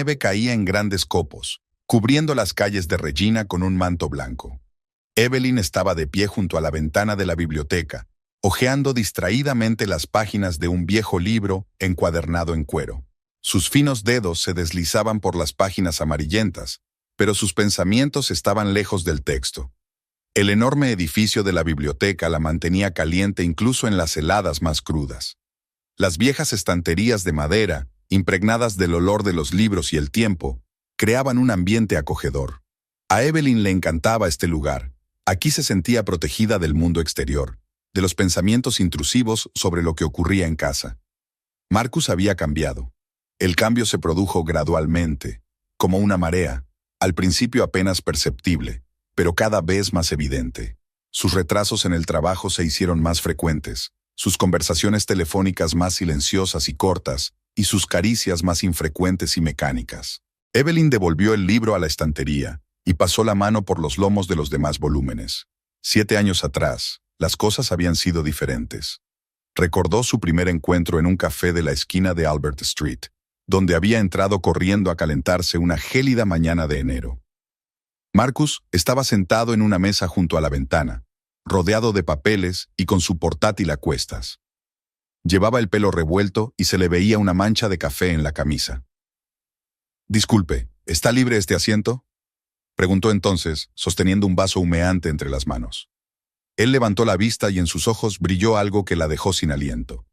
nieve caía en grandes copos, cubriendo las calles de Regina con un manto blanco. Evelyn estaba de pie junto a la ventana de la biblioteca, hojeando distraídamente las páginas de un viejo libro encuadernado en cuero. Sus finos dedos se deslizaban por las páginas amarillentas, pero sus pensamientos estaban lejos del texto. El enorme edificio de la biblioteca la mantenía caliente incluso en las heladas más crudas. Las viejas estanterías de madera, impregnadas del olor de los libros y el tiempo, creaban un ambiente acogedor. A Evelyn le encantaba este lugar. Aquí se sentía protegida del mundo exterior, de los pensamientos intrusivos sobre lo que ocurría en casa. Marcus había cambiado. El cambio se produjo gradualmente, como una marea, al principio apenas perceptible, pero cada vez más evidente. Sus retrasos en el trabajo se hicieron más frecuentes, sus conversaciones telefónicas más silenciosas y cortas, y sus caricias más infrecuentes y mecánicas. Evelyn devolvió el libro a la estantería y pasó la mano por los lomos de los demás volúmenes. 7 años atrás, las cosas habían sido diferentes. Recordó su primer encuentro en un café de la esquina de Albert Street, donde había entrado corriendo a calentarse una gélida mañana de enero. Marcus estaba sentado en una mesa junto a la ventana, rodeado de papeles y con su portátil a cuestas. Llevaba el pelo revuelto y se le veía una mancha de café en la camisa. «Disculpe, ¿está libre este asiento?», preguntó entonces, sosteniendo un vaso humeante entre las manos. Él levantó la vista y en sus ojos brilló algo que la dejó sin aliento.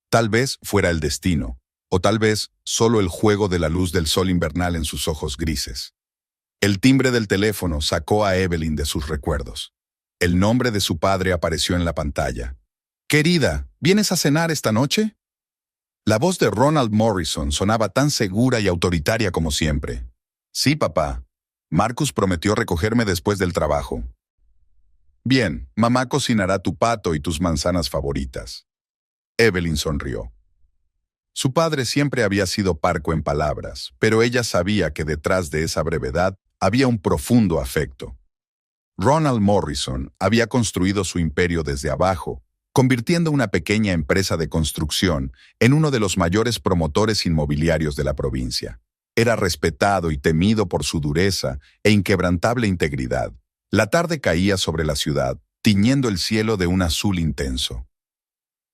Tal vez fuera el destino, o tal vez solo el juego de la luz del sol invernal en sus ojos grises. El timbre del teléfono sacó a Evelyn de sus recuerdos. El nombre de su padre apareció en la pantalla. «Querida, ¿vienes a cenar esta noche?». La voz de Ronald Morrison sonaba tan segura y autoritaria como siempre. «Sí, papá. Marcus prometió recogerme después del trabajo». «Bien, mamá cocinará tu pato y tus manzanas favoritas». Evelyn sonrió. Su padre siempre había sido parco en palabras, pero ella sabía que detrás de esa brevedad había un profundo afecto. Ronald Morrison había construido su imperio desde abajo, convirtiendo una pequeña empresa de construcción en uno de los mayores promotores inmobiliarios de la provincia. Era respetado y temido por su dureza e inquebrantable integridad. La tarde caía sobre la ciudad, tiñendo el cielo de un azul intenso.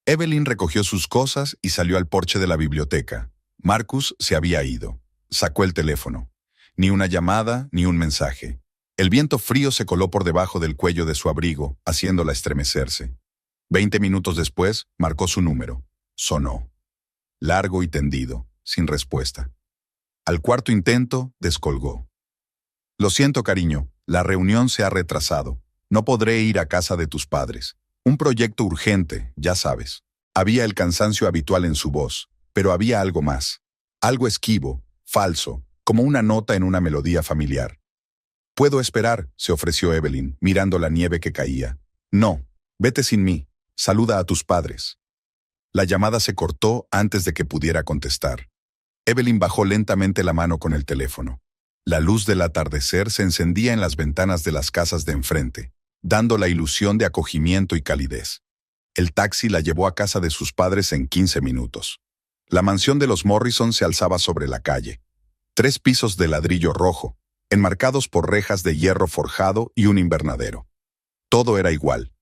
Evelyn recogió sus cosas y salió al porche de la biblioteca. Marcus se había ido. Sacó el teléfono. Ni una llamada, ni un mensaje. El viento frío se coló por debajo del cuello de su abrigo, haciéndola estremecerse. 20 minutos después, marcó su número. Sonó. Largo y tendido, sin respuesta. Al cuarto intento, descolgó. «Lo siento, cariño, la reunión se ha retrasado. No podré ir a casa de tus padres. Un proyecto urgente, ya sabes». Había el cansancio habitual en su voz, pero había algo más. Algo esquivo, falso, como una nota en una melodía familiar. «Puedo esperar», se ofreció Evelyn, mirando la nieve que caía. «No, vete sin mí. Saluda a tus padres». La llamada se cortó antes de que pudiera contestar. Evelyn bajó lentamente la mano con el teléfono. La luz del atardecer se encendía en las ventanas de las casas de enfrente, dando la ilusión de acogimiento y calidez. El taxi la llevó a casa de sus padres en 15 minutos. La mansión de los Morrison se alzaba sobre la calle. 3 pisos de ladrillo rojo, enmarcados por rejas de hierro forjado y un invernadero. Todo era igual.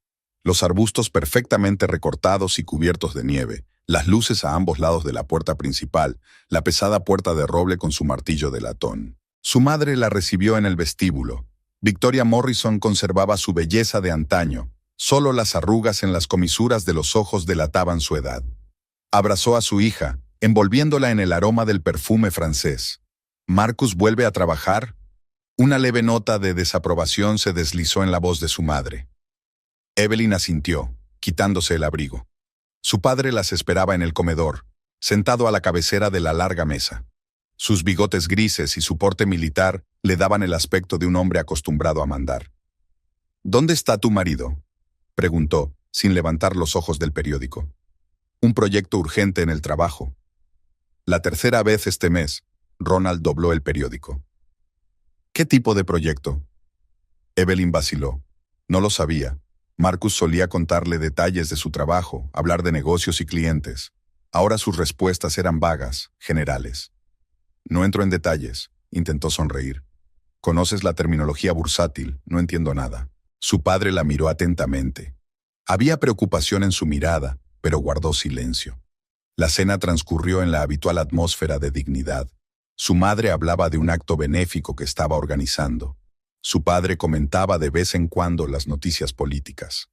Los arbustos perfectamente recortados y cubiertos de nieve, las luces a ambos lados de la puerta principal, la pesada puerta de roble con su martillo de latón. Su madre la recibió en el vestíbulo. Victoria Morrison conservaba su belleza de antaño. Solo las arrugas en las comisuras de los ojos delataban su edad. Abrazó a su hija, envolviéndola en el aroma del perfume francés. «¿Marcus vuelve a trabajar?». Una leve nota de desaprobación se deslizó en la voz de su madre. Evelyn asintió, quitándose el abrigo. Su padre las esperaba en el comedor, sentado a la cabecera de la larga mesa. Sus bigotes grises y su porte militar le daban el aspecto de un hombre acostumbrado a mandar. «¿Dónde está tu marido?», preguntó, sin levantar los ojos del periódico. «Un proyecto urgente en el trabajo». La tercera vez este mes, Ronald dobló el periódico. «¿Qué tipo de proyecto?». Evelyn vaciló. No lo sabía. Marcus solía contarle detalles de su trabajo, hablar de negocios y clientes. Ahora sus respuestas eran vagas, generales. No entro en detalles, intentó sonreír. Conoces la terminología bursátil, no entiendo nada. Su padre la miró atentamente. Había preocupación en su mirada, pero guardó silencio. La cena transcurrió en la habitual atmósfera de dignidad. Su madre hablaba de un acto benéfico que estaba organizando. Su padre comentaba de vez en cuando las noticias políticas.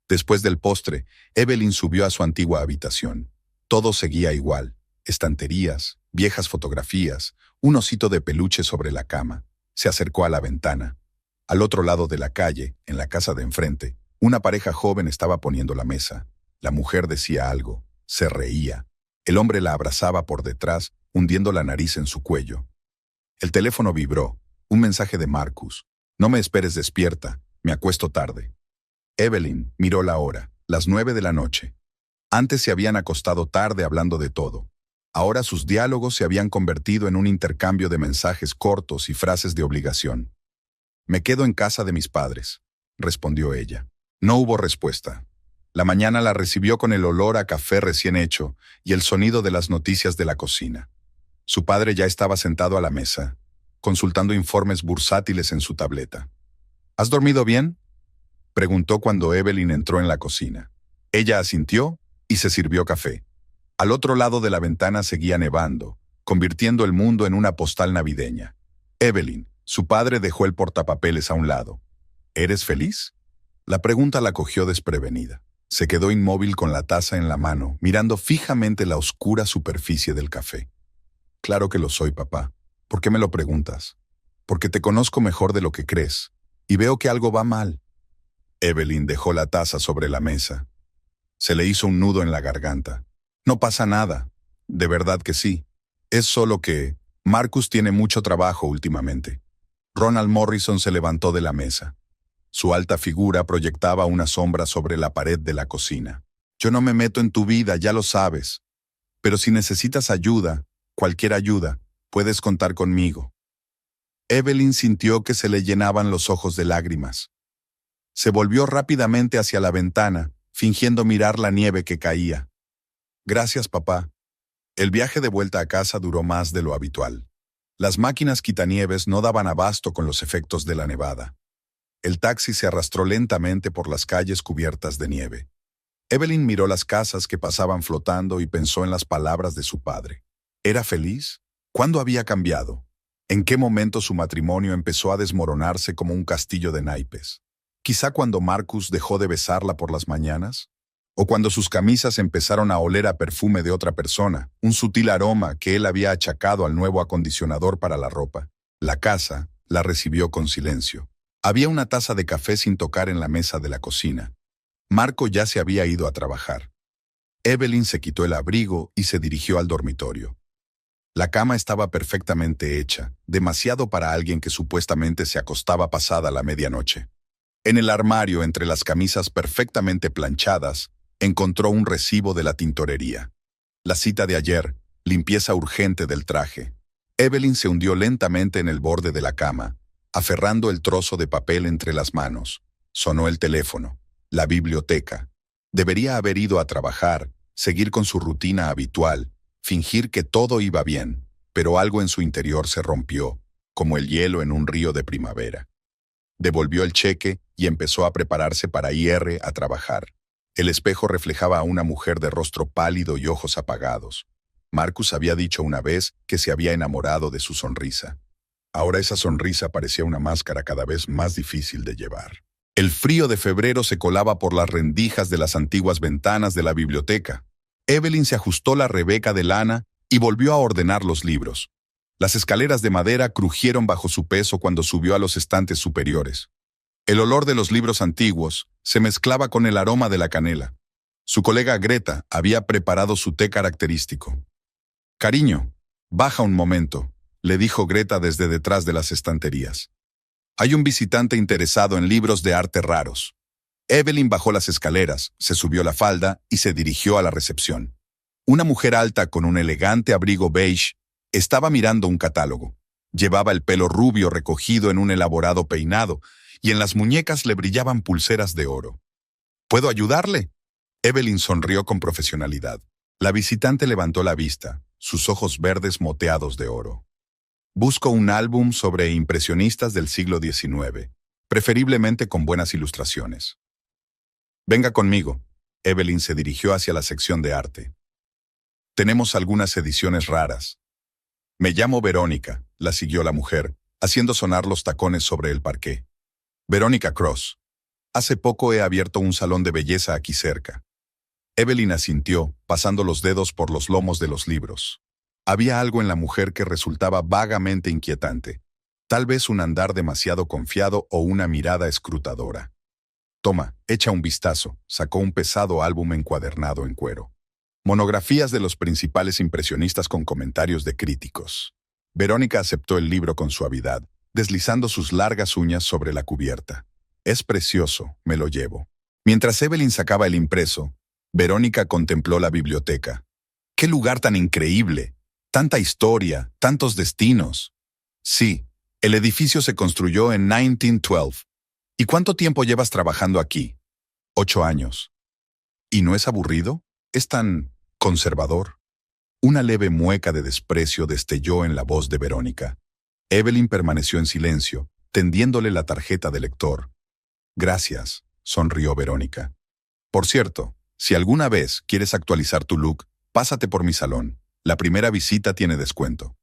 Después del postre, Evelyn subió a su antigua habitación. Todo seguía igual. Estanterías, viejas fotografías, un osito de peluche sobre la cama. Se acercó a la ventana. Al otro lado de la calle, en la casa de enfrente, una pareja joven estaba poniendo la mesa. La mujer decía algo. Se reía. El hombre la abrazaba por detrás, hundiendo la nariz en su cuello. El teléfono vibró. Un mensaje de Marcus. No me esperes despierta. Me acuesto tarde. Evelyn miró la hora. Las 9 de la noche. Antes se habían acostado tarde hablando de todo. Ahora sus diálogos se habían convertido en un intercambio de mensajes cortos y frases de obligación. Me quedo en casa de mis padres, respondió ella. No hubo respuesta. La mañana la recibió con el olor a café recién hecho y el sonido de las noticias de la cocina. Su padre ya estaba sentado a la mesa, consultando informes bursátiles en su tableta. ¿Has dormido bien?, preguntó cuando Evelyn entró en la cocina. Ella asintió y se sirvió café. Al otro lado de la ventana seguía nevando, convirtiendo el mundo en una postal navideña. Evelyn, su padre dejó el portapapeles a un lado. ¿Eres feliz?, la pregunta la cogió desprevenida. Se quedó inmóvil con la taza en la mano, mirando fijamente la oscura superficie del café. Claro que lo soy, papá. ¿Por qué me lo preguntas? Porque te conozco mejor de lo que crees, y veo que algo va mal. Evelyn dejó la taza sobre la mesa. Se le hizo un nudo en la garganta. No pasa nada. De verdad que sí. Es solo que Marcus tiene mucho trabajo últimamente. Ronald Morrison se levantó de la mesa. Su alta figura proyectaba una sombra sobre la pared de la cocina. Yo no me meto en tu vida, ya lo sabes. Pero si necesitas ayuda, cualquier ayuda, puedes contar conmigo. Evelyn sintió que se le llenaban los ojos de lágrimas. Se volvió rápidamente hacia la ventana, fingiendo mirar la nieve que caía. Gracias, papá. El viaje de vuelta a casa duró más de lo habitual. Las máquinas quitanieves no daban abasto con los efectos de la nevada. El taxi se arrastró lentamente por las calles cubiertas de nieve. Evelyn miró las casas que pasaban flotando y pensó en las palabras de su padre. ¿Era feliz? ¿Cuándo había cambiado? ¿En qué momento su matrimonio empezó a desmoronarse como un castillo de naipes? ¿Quizá cuando Marcus dejó de besarla por las mañanas? ¿O cuando sus camisas empezaron a oler a perfume de otra persona, un sutil aroma que él había achacado al nuevo acondicionador para la ropa? La casa la recibió con silencio. Había una taza de café sin tocar en la mesa de la cocina. Marco ya se había ido a trabajar. Evelyn se quitó el abrigo y se dirigió al dormitorio. La cama estaba perfectamente hecha, demasiado para alguien que supuestamente se acostaba pasada la medianoche. En el armario, entre las camisas perfectamente planchadas, encontró un recibo de la tintorería. La cita de ayer, limpieza urgente del traje. Evelyn se hundió lentamente en el borde de la cama, aferrando el trozo de papel entre las manos. Sonó el teléfono. La biblioteca. Debería haber ido a trabajar, seguir con su rutina habitual, fingir que todo iba bien, pero algo en su interior se rompió, como el hielo en un río de primavera. Devolvió el cheque y empezó a prepararse para ir a trabajar. El espejo reflejaba a una mujer de rostro pálido y ojos apagados. Marcus había dicho una vez que se había enamorado de su sonrisa. Ahora esa sonrisa parecía una máscara cada vez más difícil de llevar. El frío de febrero se colaba por las rendijas de las antiguas ventanas de la biblioteca. Evelyn se ajustó la rebeca de lana y volvió a ordenar los libros. Las escaleras de madera crujieron bajo su peso cuando subió a los estantes superiores. El olor de los libros antiguos se mezclaba con el aroma de la canela. Su colega Greta había preparado su té característico. «Cariño, baja un momento», le dijo Greta desde detrás de las estanterías. «Hay un visitante interesado en libros de arte raros». Evelyn bajó las escaleras, se subió la falda y se dirigió a la recepción. Una mujer alta con un elegante abrigo beige estaba mirando un catálogo. Llevaba el pelo rubio recogido en un elaborado peinado y en las muñecas le brillaban pulseras de oro. «¿Puedo ayudarle?». Evelyn sonrió con profesionalidad. La visitante levantó la vista, sus ojos verdes moteados de oro. Busco un álbum sobre impresionistas del siglo XIX, preferiblemente con buenas ilustraciones. Venga conmigo. Evelyn se dirigió hacia la sección de arte. Tenemos algunas ediciones raras. Me llamo Verónica, la siguió la mujer, haciendo sonar los tacones sobre el parqué. Verónica Cross. Hace poco he abierto un salón de belleza aquí cerca. Evelyn asintió, pasando los dedos por los lomos de los libros. Había algo en la mujer que resultaba vagamente inquietante. Tal vez un andar demasiado confiado o una mirada escrutadora. Toma, echa un vistazo. Sacó un pesado álbum encuadernado en cuero. Monografías de los principales impresionistas con comentarios de críticos. Verónica aceptó el libro con suavidad, deslizando sus largas uñas sobre la cubierta. Es precioso, me lo llevo. Mientras Evelyn sacaba el impreso, Verónica contempló la biblioteca. ¡Qué lugar tan increíble! Tanta historia, tantos destinos. Sí, el edificio se construyó en 1912. ¿Y cuánto tiempo llevas trabajando aquí? 8 años. ¿Y no es aburrido? Es tan conservador. Una leve mueca de desprecio destelló en la voz de Verónica. Evelyn permaneció en silencio, tendiéndole la tarjeta de lector. Gracias, sonrió Verónica. Por cierto, si alguna vez quieres actualizar tu look, pásate por mi salón. La primera visita tiene descuento.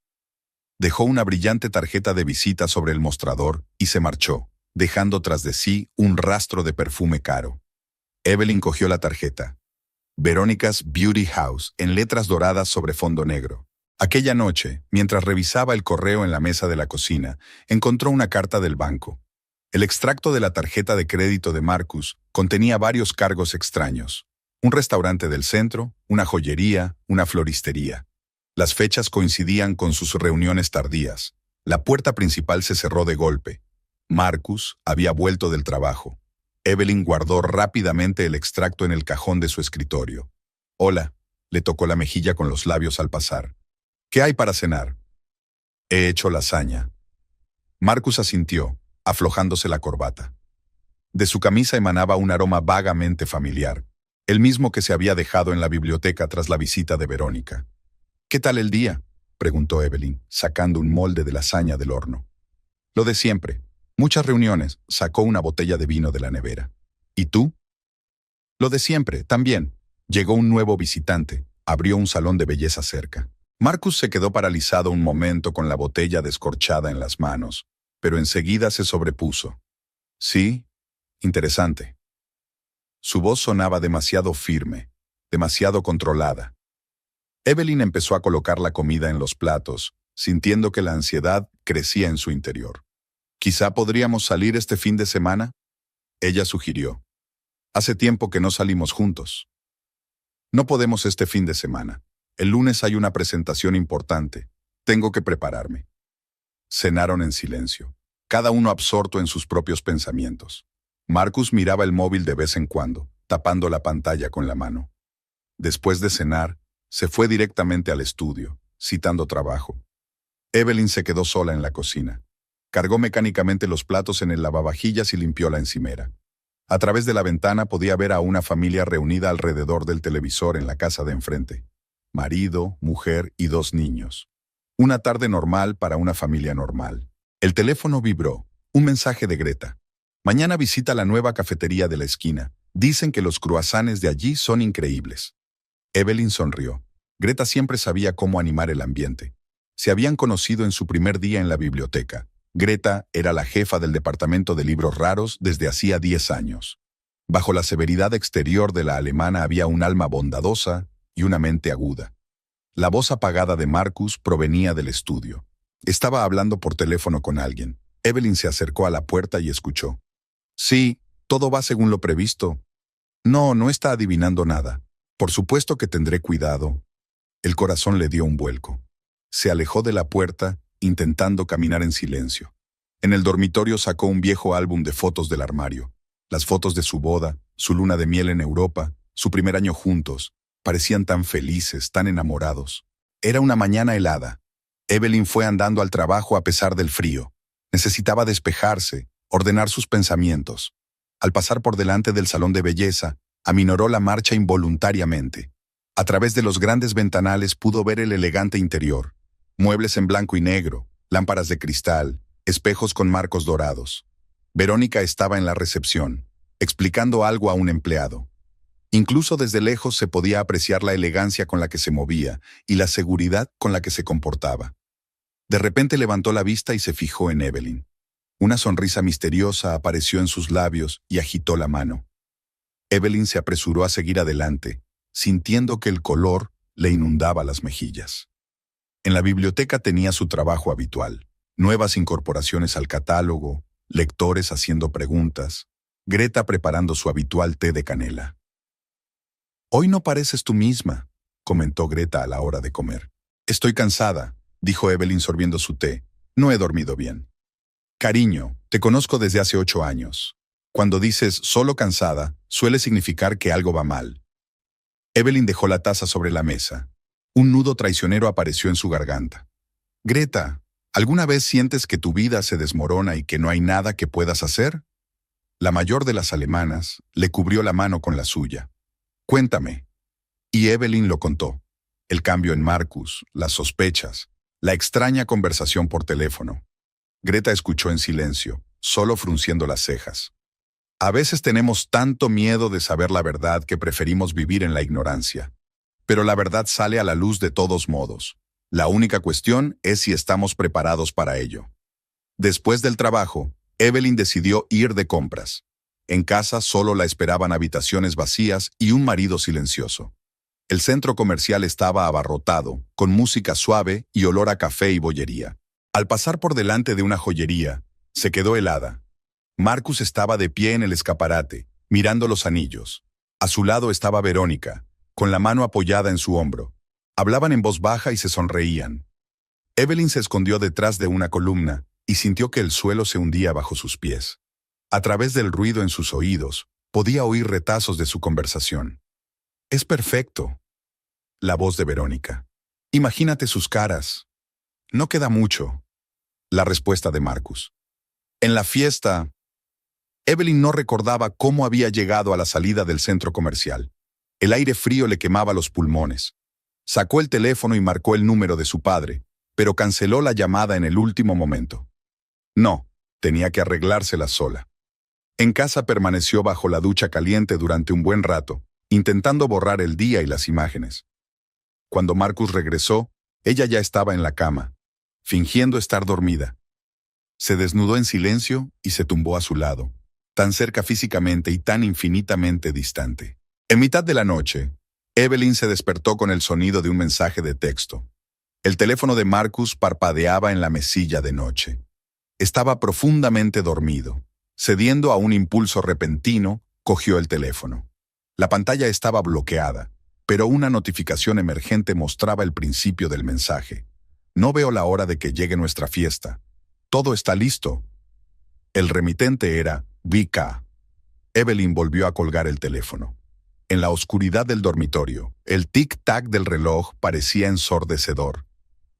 Dejó una brillante tarjeta de visita sobre el mostrador y se marchó, dejando tras de sí un rastro de perfume caro. Evelyn cogió la tarjeta. Verónica's Beauty House, en letras doradas sobre fondo negro. Aquella noche, mientras revisaba el correo en la mesa de la cocina, encontró una carta del banco. El extracto de la tarjeta de crédito de Marcus contenía varios cargos extraños. Un restaurante del centro, una joyería, una floristería. Las fechas coincidían con sus reuniones tardías. La puerta principal se cerró de golpe. Marcus había vuelto del trabajo. Evelyn guardó rápidamente el extracto en el cajón de su escritorio. Hola, le tocó la mejilla con los labios al pasar. ¿Qué hay para cenar? He hecho lasaña. Marcus asintió, aflojándose la corbata. De su camisa emanaba un aroma vagamente familiar, el mismo que se había dejado en la biblioteca tras la visita de Verónica. ¿Qué tal el día?, preguntó Evelyn, sacando un molde de lasaña del horno. Lo de siempre. Muchas reuniones. Sacó una botella de vino de la nevera. ¿Y tú? Lo de siempre, también. Llegó un nuevo visitante. Abrió un salón de belleza cerca. Marcus se quedó paralizado un momento con la botella descorchada en las manos, pero enseguida se sobrepuso. Sí, interesante. Su voz sonaba demasiado firme, demasiado controlada. Evelyn empezó a colocar la comida en los platos, sintiendo que la ansiedad crecía en su interior. ¿Quizá podríamos salir este fin de semana? Ella sugirió. Hace tiempo que no salimos juntos. No podemos este fin de semana. El lunes hay una presentación importante. Tengo que prepararme. Cenaron en silencio, cada uno absorto en sus propios pensamientos. Marcus miraba el móvil de vez en cuando, tapando la pantalla con la mano. Después de cenar, se fue directamente al estudio, citando trabajo. Evelyn se quedó sola en la cocina. Cargó mecánicamente los platos en el lavavajillas y limpió la encimera. A través de la ventana podía ver a una familia reunida alrededor del televisor en la casa de enfrente. Marido, mujer y 2 niños. Una tarde normal para una familia normal. El teléfono vibró. Un mensaje de Greta. Mañana visita la nueva cafetería de la esquina. Dicen que los croissants de allí son increíbles. Evelyn sonrió. Greta siempre sabía cómo animar el ambiente. Se habían conocido en su primer día en la biblioteca. Greta era la jefa del departamento de libros raros desde hacía 10 años. Bajo la severidad exterior de la alemana había un alma bondadosa y una mente aguda. La voz apagada de Marcus provenía del estudio. Estaba hablando por teléfono con alguien. Evelyn se acercó a la puerta y escuchó. Sí, todo va según lo previsto. No, no está adivinando nada. Por supuesto que tendré cuidado. El corazón le dio un vuelco. Se alejó de la puerta, intentando caminar en silencio. En el dormitorio sacó un viejo álbum de fotos del armario. Las fotos de su boda, su luna de miel en Europa, su primer año juntos. Parecían tan felices, tan enamorados. Era una mañana helada. Evelyn fue andando al trabajo a pesar del frío. Necesitaba despejarse, ordenar sus pensamientos. Al pasar por delante del salón de belleza, aminoró la marcha involuntariamente. A través de los grandes ventanales pudo ver el elegante interior. Muebles en blanco y negro, lámparas de cristal, espejos con marcos dorados. Verónica estaba en la recepción, explicando algo a un empleado. Incluso desde lejos se podía apreciar la elegancia con la que se movía y la seguridad con la que se comportaba. De repente levantó la vista y se fijó en Evelyn. Una sonrisa misteriosa apareció en sus labios y agitó la mano. Evelyn se apresuró a seguir adelante, sintiendo que el color le inundaba las mejillas. En la biblioteca tenía su trabajo habitual, nuevas incorporaciones al catálogo, lectores haciendo preguntas, Greta preparando su habitual té de canela. «Hoy no pareces tú misma», comentó Greta a la hora de comer. «Estoy cansada», dijo Evelyn sorbiendo su té. «No he dormido bien». «Cariño, te conozco desde hace 8 años. Cuando dices solo cansada, suele significar que algo va mal». Evelyn dejó la taza sobre la mesa. Un nudo traicionero apareció en su garganta. «Greta, ¿alguna vez sientes que tu vida se desmorona y que no hay nada que puedas hacer?» La mayor de las alemanas le cubrió la mano con la suya. «Cuéntame». Y Evelyn lo contó. El cambio en Marcus, las sospechas, la extraña conversación por teléfono. Greta escuchó en silencio, solo frunciendo las cejas. A veces tenemos tanto miedo de saber la verdad que preferimos vivir en la ignorancia. Pero la verdad sale a la luz de todos modos. La única cuestión es si estamos preparados para ello. Después del trabajo, Evelyn decidió ir de compras. En casa solo la esperaban habitaciones vacías y un marido silencioso. El centro comercial estaba abarrotado, con música suave y olor a café y bollería. Al pasar por delante de una joyería, se quedó helada. Marcus estaba de pie en el escaparate, mirando los anillos. A su lado estaba Verónica, con la mano apoyada en su hombro. Hablaban en voz baja y se sonreían. Evelyn se escondió detrás de una columna y sintió que el suelo se hundía bajo sus pies. A través del ruido en sus oídos, podía oír retazos de su conversación. «Es perfecto». La voz de Verónica. «Imagínate sus caras». «No queda mucho». La respuesta de Marcus. En la fiesta, Evelyn no recordaba cómo había llegado a la salida del centro comercial. El aire frío le quemaba los pulmones. Sacó el teléfono y marcó el número de su padre, pero canceló la llamada en el último momento. No, tenía que arreglársela sola. En casa permaneció bajo la ducha caliente durante un buen rato, intentando borrar el día y las imágenes. Cuando Marcus regresó, ella ya estaba en la cama, fingiendo estar dormida. Se desnudó en silencio y se tumbó a su lado, tan cerca físicamente y tan infinitamente distante. En mitad de la noche, Evelyn se despertó con el sonido de un mensaje de texto. El teléfono de Marcus parpadeaba en la mesilla de noche. Estaba profundamente dormido. Cediendo a un impulso repentino, cogió el teléfono. La pantalla estaba bloqueada, pero una notificación emergente mostraba el principio del mensaje. «No veo la hora de que llegue nuestra fiesta. Todo está listo». El remitente era VK. Evelyn volvió a colgar el teléfono. En la oscuridad del dormitorio, el tic-tac del reloj parecía ensordecedor.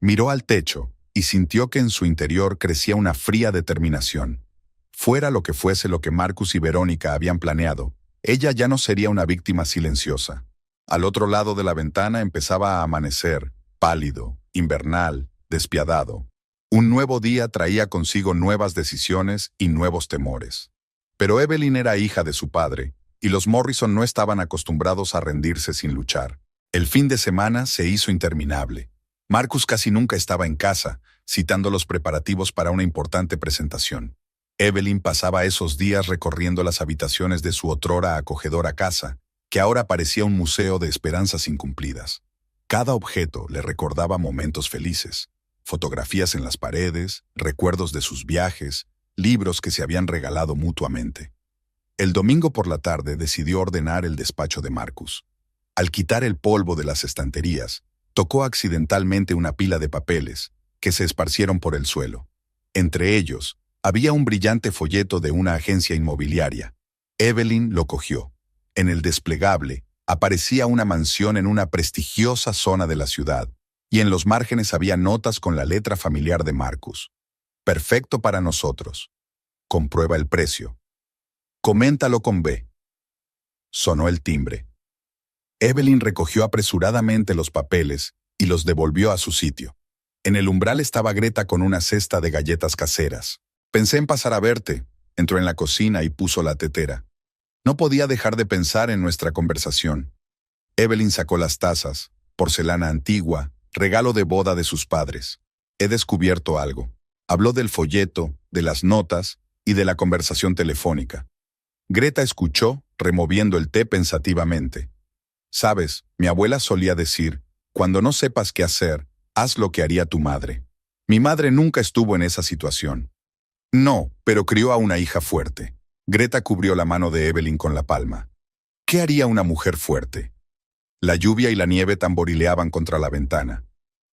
Miró al techo y sintió que en su interior crecía una fría determinación. Fuera lo que fuese lo que Marcus y Verónica habían planeado, ella ya no sería una víctima silenciosa. Al otro lado de la ventana empezaba a amanecer, pálido, invernal, despiadado. Un nuevo día traía consigo nuevas decisiones y nuevos temores. Pero Evelyn era hija de su padre, y los Morrison no estaban acostumbrados a rendirse sin luchar. El fin de semana se hizo interminable. Marcus casi nunca estaba en casa, citando los preparativos para una importante presentación. Evelyn pasaba esos días recorriendo las habitaciones de su otrora acogedora casa, que ahora parecía un museo de esperanzas incumplidas. Cada objeto le recordaba momentos felices, fotografías en las paredes, recuerdos de sus viajes, libros que se habían regalado mutuamente. El domingo por la tarde decidió ordenar el despacho de Marcus. Al quitar el polvo de las estanterías, tocó accidentalmente una pila de papeles, que se esparcieron por el suelo. Entre ellos, había un brillante folleto de una agencia inmobiliaria. Evelyn lo cogió. En el desplegable aparecía una mansión en una prestigiosa zona de la ciudad, y en los márgenes había notas con la letra familiar de Marcus. «Perfecto para nosotros. Comprueba el precio. Coméntalo con B». Sonó el timbre. Evelyn recogió apresuradamente los papeles y los devolvió a su sitio. En el umbral estaba Greta con una cesta de galletas caseras. Pensé en pasar a verte. Entró en la cocina y puso la tetera. No podía dejar de pensar en nuestra conversación. Evelyn sacó las tazas, porcelana antigua, regalo de boda de sus padres. He descubierto algo. Habló del folleto, de las notas y de la conversación telefónica. Greta escuchó, removiendo el té pensativamente. Sabes, mi abuela solía decir, cuando no sepas qué hacer, haz lo que haría tu madre. Mi madre nunca estuvo en esa situación. No, pero crió a una hija fuerte. Greta cubrió la mano de Evelyn con la palma. ¿Qué haría una mujer fuerte? La lluvia y la nieve tamborileaban contra la ventana.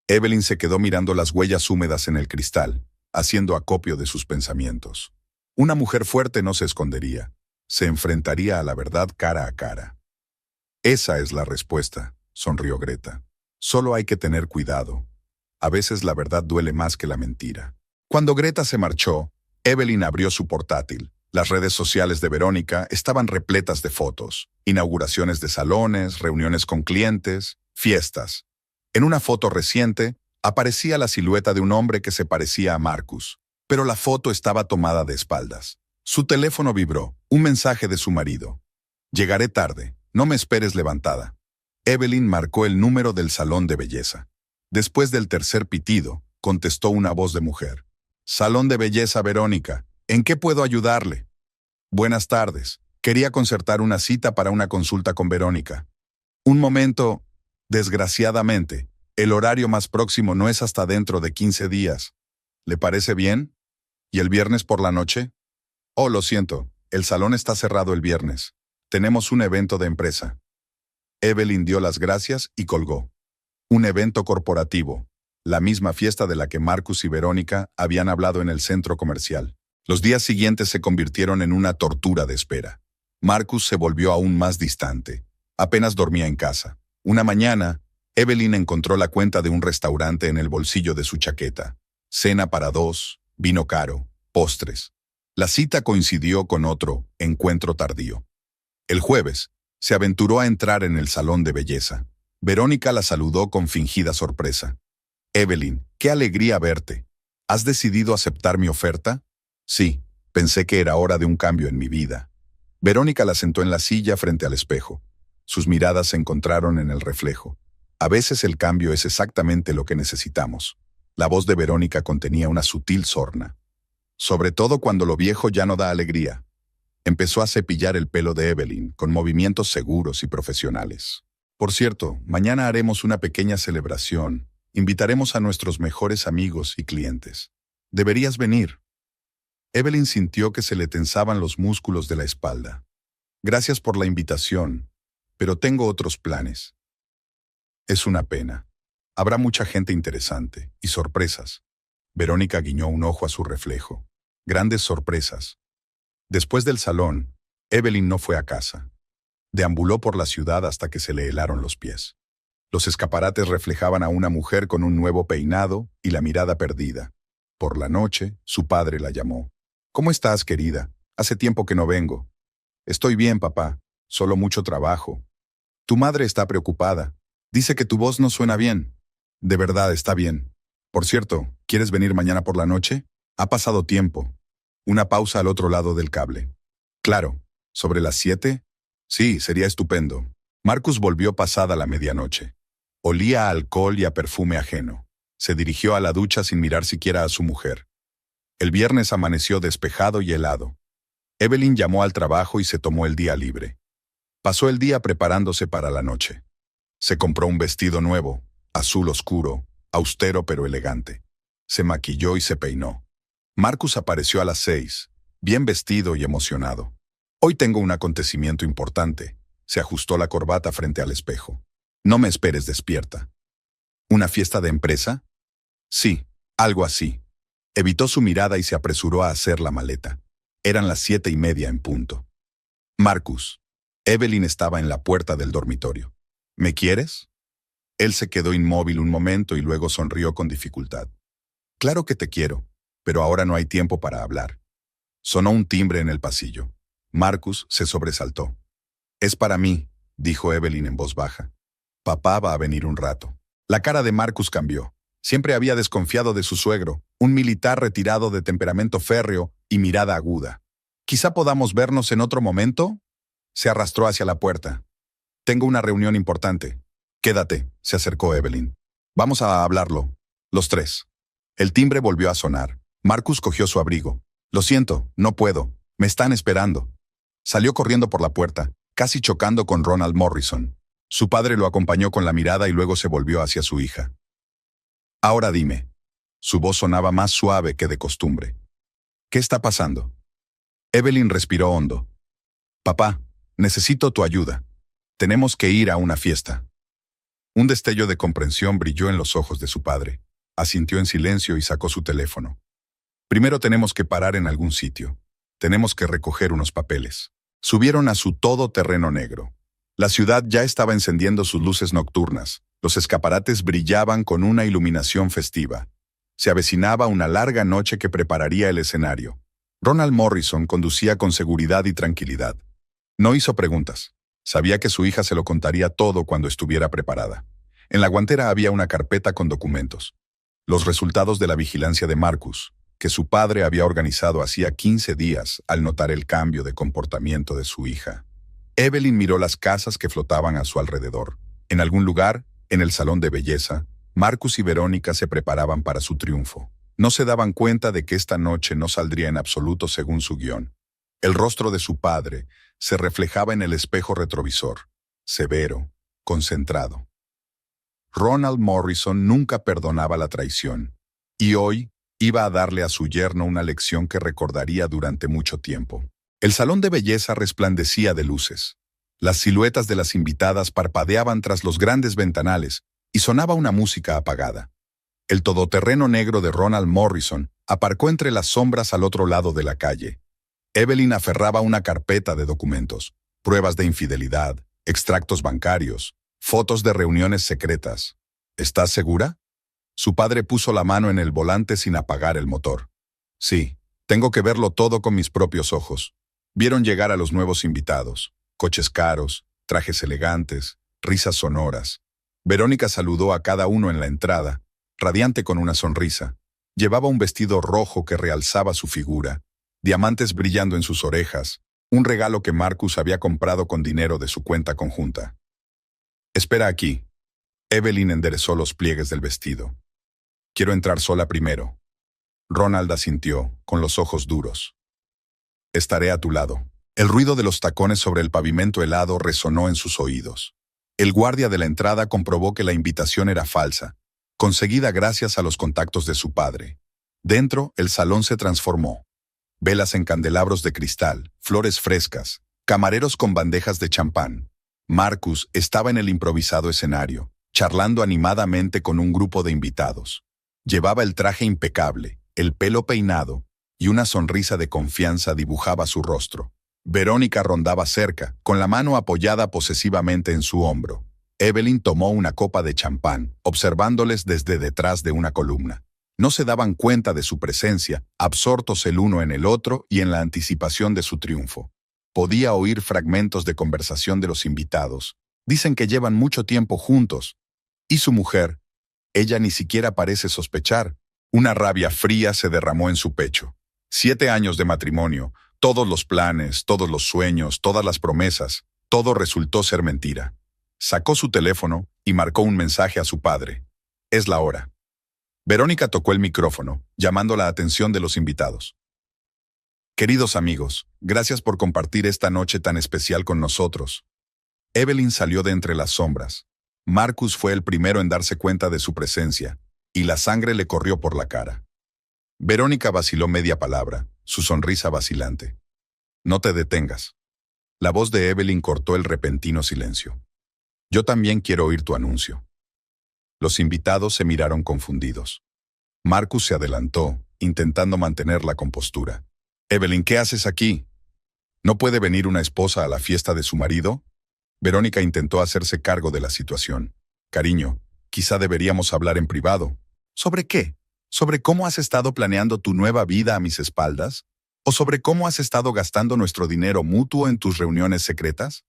Evelyn se quedó mirando las huellas húmedas en el cristal, haciendo acopio de sus pensamientos. Una mujer fuerte no se escondería. Se enfrentaría a la verdad cara a cara. Esa es la respuesta, sonrió Greta. Solo hay que tener cuidado. A veces la verdad duele más que la mentira. Cuando Greta se marchó, Evelyn abrió su portátil. Las redes sociales de Verónica estaban repletas de fotos, inauguraciones de salones, reuniones con clientes, fiestas. En una foto reciente, aparecía la silueta de un hombre que se parecía a Marcus, pero la foto estaba tomada de espaldas. Su teléfono vibró, un mensaje de su marido. Llegaré tarde, no me esperes levantada. Evelyn marcó el número del salón de belleza. Después del tercer pitido, contestó una voz de mujer. Salón de belleza Verónica, ¿en qué puedo ayudarle? Buenas tardes, quería concertar una cita para una consulta con Verónica. Un momento, desgraciadamente, el horario más próximo no es hasta dentro de 15 días. ¿Le parece bien? ¿Y el viernes por la noche? Oh, lo siento, el salón está cerrado el viernes. Tenemos un evento de empresa. Evelyn dio las gracias y colgó. Un evento corporativo, la misma fiesta de la que Marcus y Verónica habían hablado en el centro comercial. Los días siguientes se convirtieron en una tortura de espera. Marcus se volvió aún más distante. Apenas dormía en casa. Una mañana, Evelyn encontró la cuenta de un restaurante en el bolsillo de su chaqueta. Cena para 2, vino caro, postres. La cita coincidió con otro encuentro tardío. El jueves, se aventuró a entrar en el salón de belleza. Verónica la saludó con fingida sorpresa. Evelyn, qué alegría verte. ¿Has decidido aceptar mi oferta? Sí, pensé que era hora de un cambio en mi vida. Verónica la sentó en la silla frente al espejo. Sus miradas se encontraron en el reflejo. A veces el cambio es exactamente lo que necesitamos. La voz de Verónica contenía una sutil sorna. Sobre todo cuando lo viejo ya no da alegría. Empezó a cepillar el pelo de Evelyn, con movimientos seguros y profesionales. Por cierto, mañana haremos una pequeña celebración. Invitaremos a nuestros mejores amigos y clientes. Deberías venir. Evelyn sintió que se le tensaban los músculos de la espalda. Gracias por la invitación, pero tengo otros planes. Es una pena. Habrá mucha gente interesante y sorpresas. Verónica guiñó un ojo a su reflejo. Grandes sorpresas. Después del salón, Evelyn no fue a casa. Deambuló por la ciudad hasta que se le helaron los pies. Los escaparates reflejaban a una mujer con un nuevo peinado y la mirada perdida. Por la noche, su padre la llamó. ¿Cómo estás, querida? Hace tiempo que no vengo. Estoy bien, papá. Solo mucho trabajo. Tu madre está preocupada. Dice que tu voz no suena bien. De verdad, está bien. Por cierto, ¿quieres venir mañana por la noche? Ha pasado tiempo. Una pausa al otro lado del cable. Claro. ¿Sobre las 7? Sí, sería estupendo. Marcus volvió pasada la medianoche. Olía a alcohol y a perfume ajeno. Se dirigió a la ducha sin mirar siquiera a su mujer. El viernes amaneció despejado y helado. Evelyn llamó al trabajo y se tomó el día libre. Pasó el día preparándose para la noche. Se compró un vestido nuevo, azul oscuro, austero pero elegante. Se maquilló y se peinó. Marcus apareció a las 6, bien vestido y emocionado. Hoy tengo un acontecimiento importante. Se ajustó la corbata frente al espejo. No me esperes despierta. ¿Una fiesta de empresa? Sí, algo así. Evitó su mirada y se apresuró a hacer la maleta. Eran las 7:30 en punto. Marcus. Evelyn estaba en la puerta del dormitorio. ¿Me quieres? Él se quedó inmóvil un momento y luego sonrió con dificultad. Claro que te quiero, pero ahora no hay tiempo para hablar. Sonó un timbre en el pasillo. Marcus se sobresaltó. Es para mí, dijo Evelyn en voz baja. Papá va a venir un rato. La cara de Marcus cambió. Siempre había desconfiado de su suegro, un militar retirado de temperamento férreo y mirada aguda. «Quizá podamos vernos en otro momento». Se arrastró hacia la puerta. «Tengo una reunión importante». «Quédate», se acercó Evelyn. «Vamos a hablarlo, los tres». El timbre volvió a sonar. Marcus cogió su abrigo. «Lo siento, no puedo. Me están esperando». Salió corriendo por la puerta, casi chocando con Ronald Morrison. Su padre lo acompañó con la mirada y luego se volvió hacia su hija. «Ahora dime». Su voz sonaba más suave que de costumbre. «¿Qué está pasando?» Evelyn respiró hondo. «Papá, necesito tu ayuda. Tenemos que ir a una fiesta». Un destello de comprensión brilló en los ojos de su padre. Asintió en silencio y sacó su teléfono. «Primero tenemos que parar en algún sitio. Tenemos que recoger unos papeles». Subieron a su todoterreno negro. La ciudad ya estaba encendiendo sus luces nocturnas. Los escaparates brillaban con una iluminación festiva. Se avecinaba una larga noche que prepararía el escenario. Ronald Morrison conducía con seguridad y tranquilidad. No hizo preguntas. Sabía que su hija se lo contaría todo cuando estuviera preparada. En la guantera había una carpeta con documentos. Los resultados de la vigilancia de Marcus, que su padre había organizado hacía 15 días al notar el cambio de comportamiento de su hija. Evelyn miró las casas que flotaban a su alrededor. En algún lugar, en el salón de belleza, Marcus y Verónica se preparaban para su triunfo. No se daban cuenta de que esta noche no saldría en absoluto según su guión. El rostro de su padre se reflejaba en el espejo retrovisor, severo, concentrado. Ronald Morrison nunca perdonaba la traición, y hoy iba a darle a su yerno una lección que recordaría durante mucho tiempo. El salón de belleza resplandecía de luces. Las siluetas de las invitadas parpadeaban tras los grandes ventanales y sonaba una música apagada. El todoterreno negro de Ronald Morrison aparcó entre las sombras al otro lado de la calle. Evelyn aferraba una carpeta de documentos, pruebas de infidelidad, extractos bancarios, fotos de reuniones secretas. ¿Estás segura? Su padre puso la mano en el volante sin apagar el motor. Sí, tengo que verlo todo con mis propios ojos. Vieron llegar a los nuevos invitados. Coches caros, trajes elegantes, risas sonoras. Verónica saludó a cada uno en la entrada, radiante con una sonrisa. Llevaba un vestido rojo que realzaba su figura, diamantes brillando en sus orejas, un regalo que Marcus había comprado con dinero de su cuenta conjunta. «Espera aquí». Evelyn enderezó los pliegues del vestido. «Quiero entrar sola primero». Ronald asintió, con los ojos duros. «Estaré a tu lado». El ruido de los tacones sobre el pavimento helado resonó en sus oídos. El guardia de la entrada comprobó que la invitación era falsa, conseguida gracias a los contactos de su padre. Dentro, el salón se transformó. Velas en candelabros de cristal, flores frescas, camareros con bandejas de champán. Marcus estaba en el improvisado escenario, charlando animadamente con un grupo de invitados. Llevaba el traje impecable, el pelo peinado, y una sonrisa de confianza dibujaba su rostro. Verónica rondaba cerca, con la mano apoyada posesivamente en su hombro. Evelyn tomó una copa de champán, observándoles desde detrás de una columna. No se daban cuenta de su presencia, absortos el uno en el otro y en la anticipación de su triunfo. Podía oír fragmentos de conversación de los invitados. Dicen que llevan mucho tiempo juntos. ¿Y su mujer? Ella ni siquiera parece sospechar. Una rabia fría se derramó en su pecho. 7 años de matrimonio, todos los planes, todos los sueños, todas las promesas, todo resultó ser mentira. Sacó su teléfono y marcó un mensaje a su padre. Es la hora. Verónica tocó el micrófono, llamando la atención de los invitados. Queridos amigos, gracias por compartir esta noche tan especial con nosotros. Evelyn salió de entre las sombras. Marcus fue el primero en darse cuenta de su presencia, y la sangre le corrió por la cara. Verónica vaciló media palabra, su sonrisa vacilante. No te detengas. La voz de Evelyn cortó el repentino silencio. Yo también quiero oír tu anuncio. Los invitados se miraron confundidos. Marcus se adelantó, intentando mantener la compostura. Evelyn, ¿qué haces aquí? ¿No puede venir una esposa a la fiesta de su marido? Verónica intentó hacerse cargo de la situación. Cariño, quizá deberíamos hablar en privado. ¿Sobre qué? ¿Sobre cómo has estado planeando tu nueva vida a mis espaldas? ¿O sobre cómo has estado gastando nuestro dinero mutuo en tus reuniones secretas?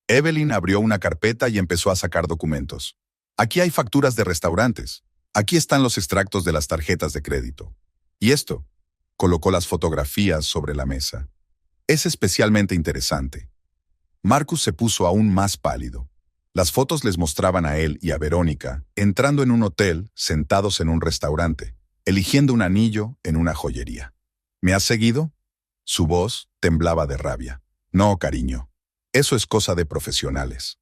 Evelyn abrió una carpeta y empezó a sacar documentos. Aquí hay facturas de restaurantes. Aquí están los extractos de las tarjetas de crédito. Y esto, colocó las fotografías sobre la mesa. Es especialmente interesante. Marcus se puso aún más pálido. Las fotos les mostraban a él y a Verónica entrando en un hotel, sentados en un restaurante, eligiendo un anillo en una joyería. ¿Me has seguido? Su voz temblaba de rabia. No, cariño. Eso es cosa de profesionales.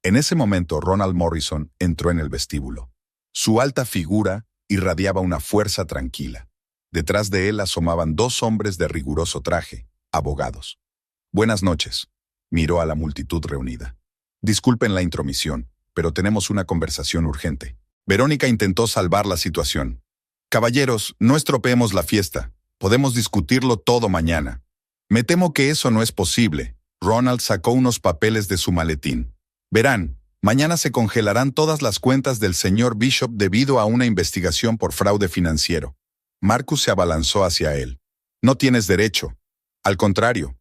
En ese momento, Ronald Morrison entró en el vestíbulo. Su alta figura irradiaba una fuerza tranquila. Detrás de él asomaban dos hombres de riguroso traje, abogados. Buenas noches, miró a la multitud reunida. Disculpen la intromisión, pero tenemos una conversación urgente. Verónica intentó salvar la situación. Caballeros, no estropeemos la fiesta. Podemos discutirlo todo mañana. Me temo que eso no es posible. Ronald sacó unos papeles de su maletín. Verán, mañana se congelarán todas las cuentas del señor Bishop debido a una investigación por fraude financiero. Marcus se abalanzó hacia él. No tienes derecho. Al contrario,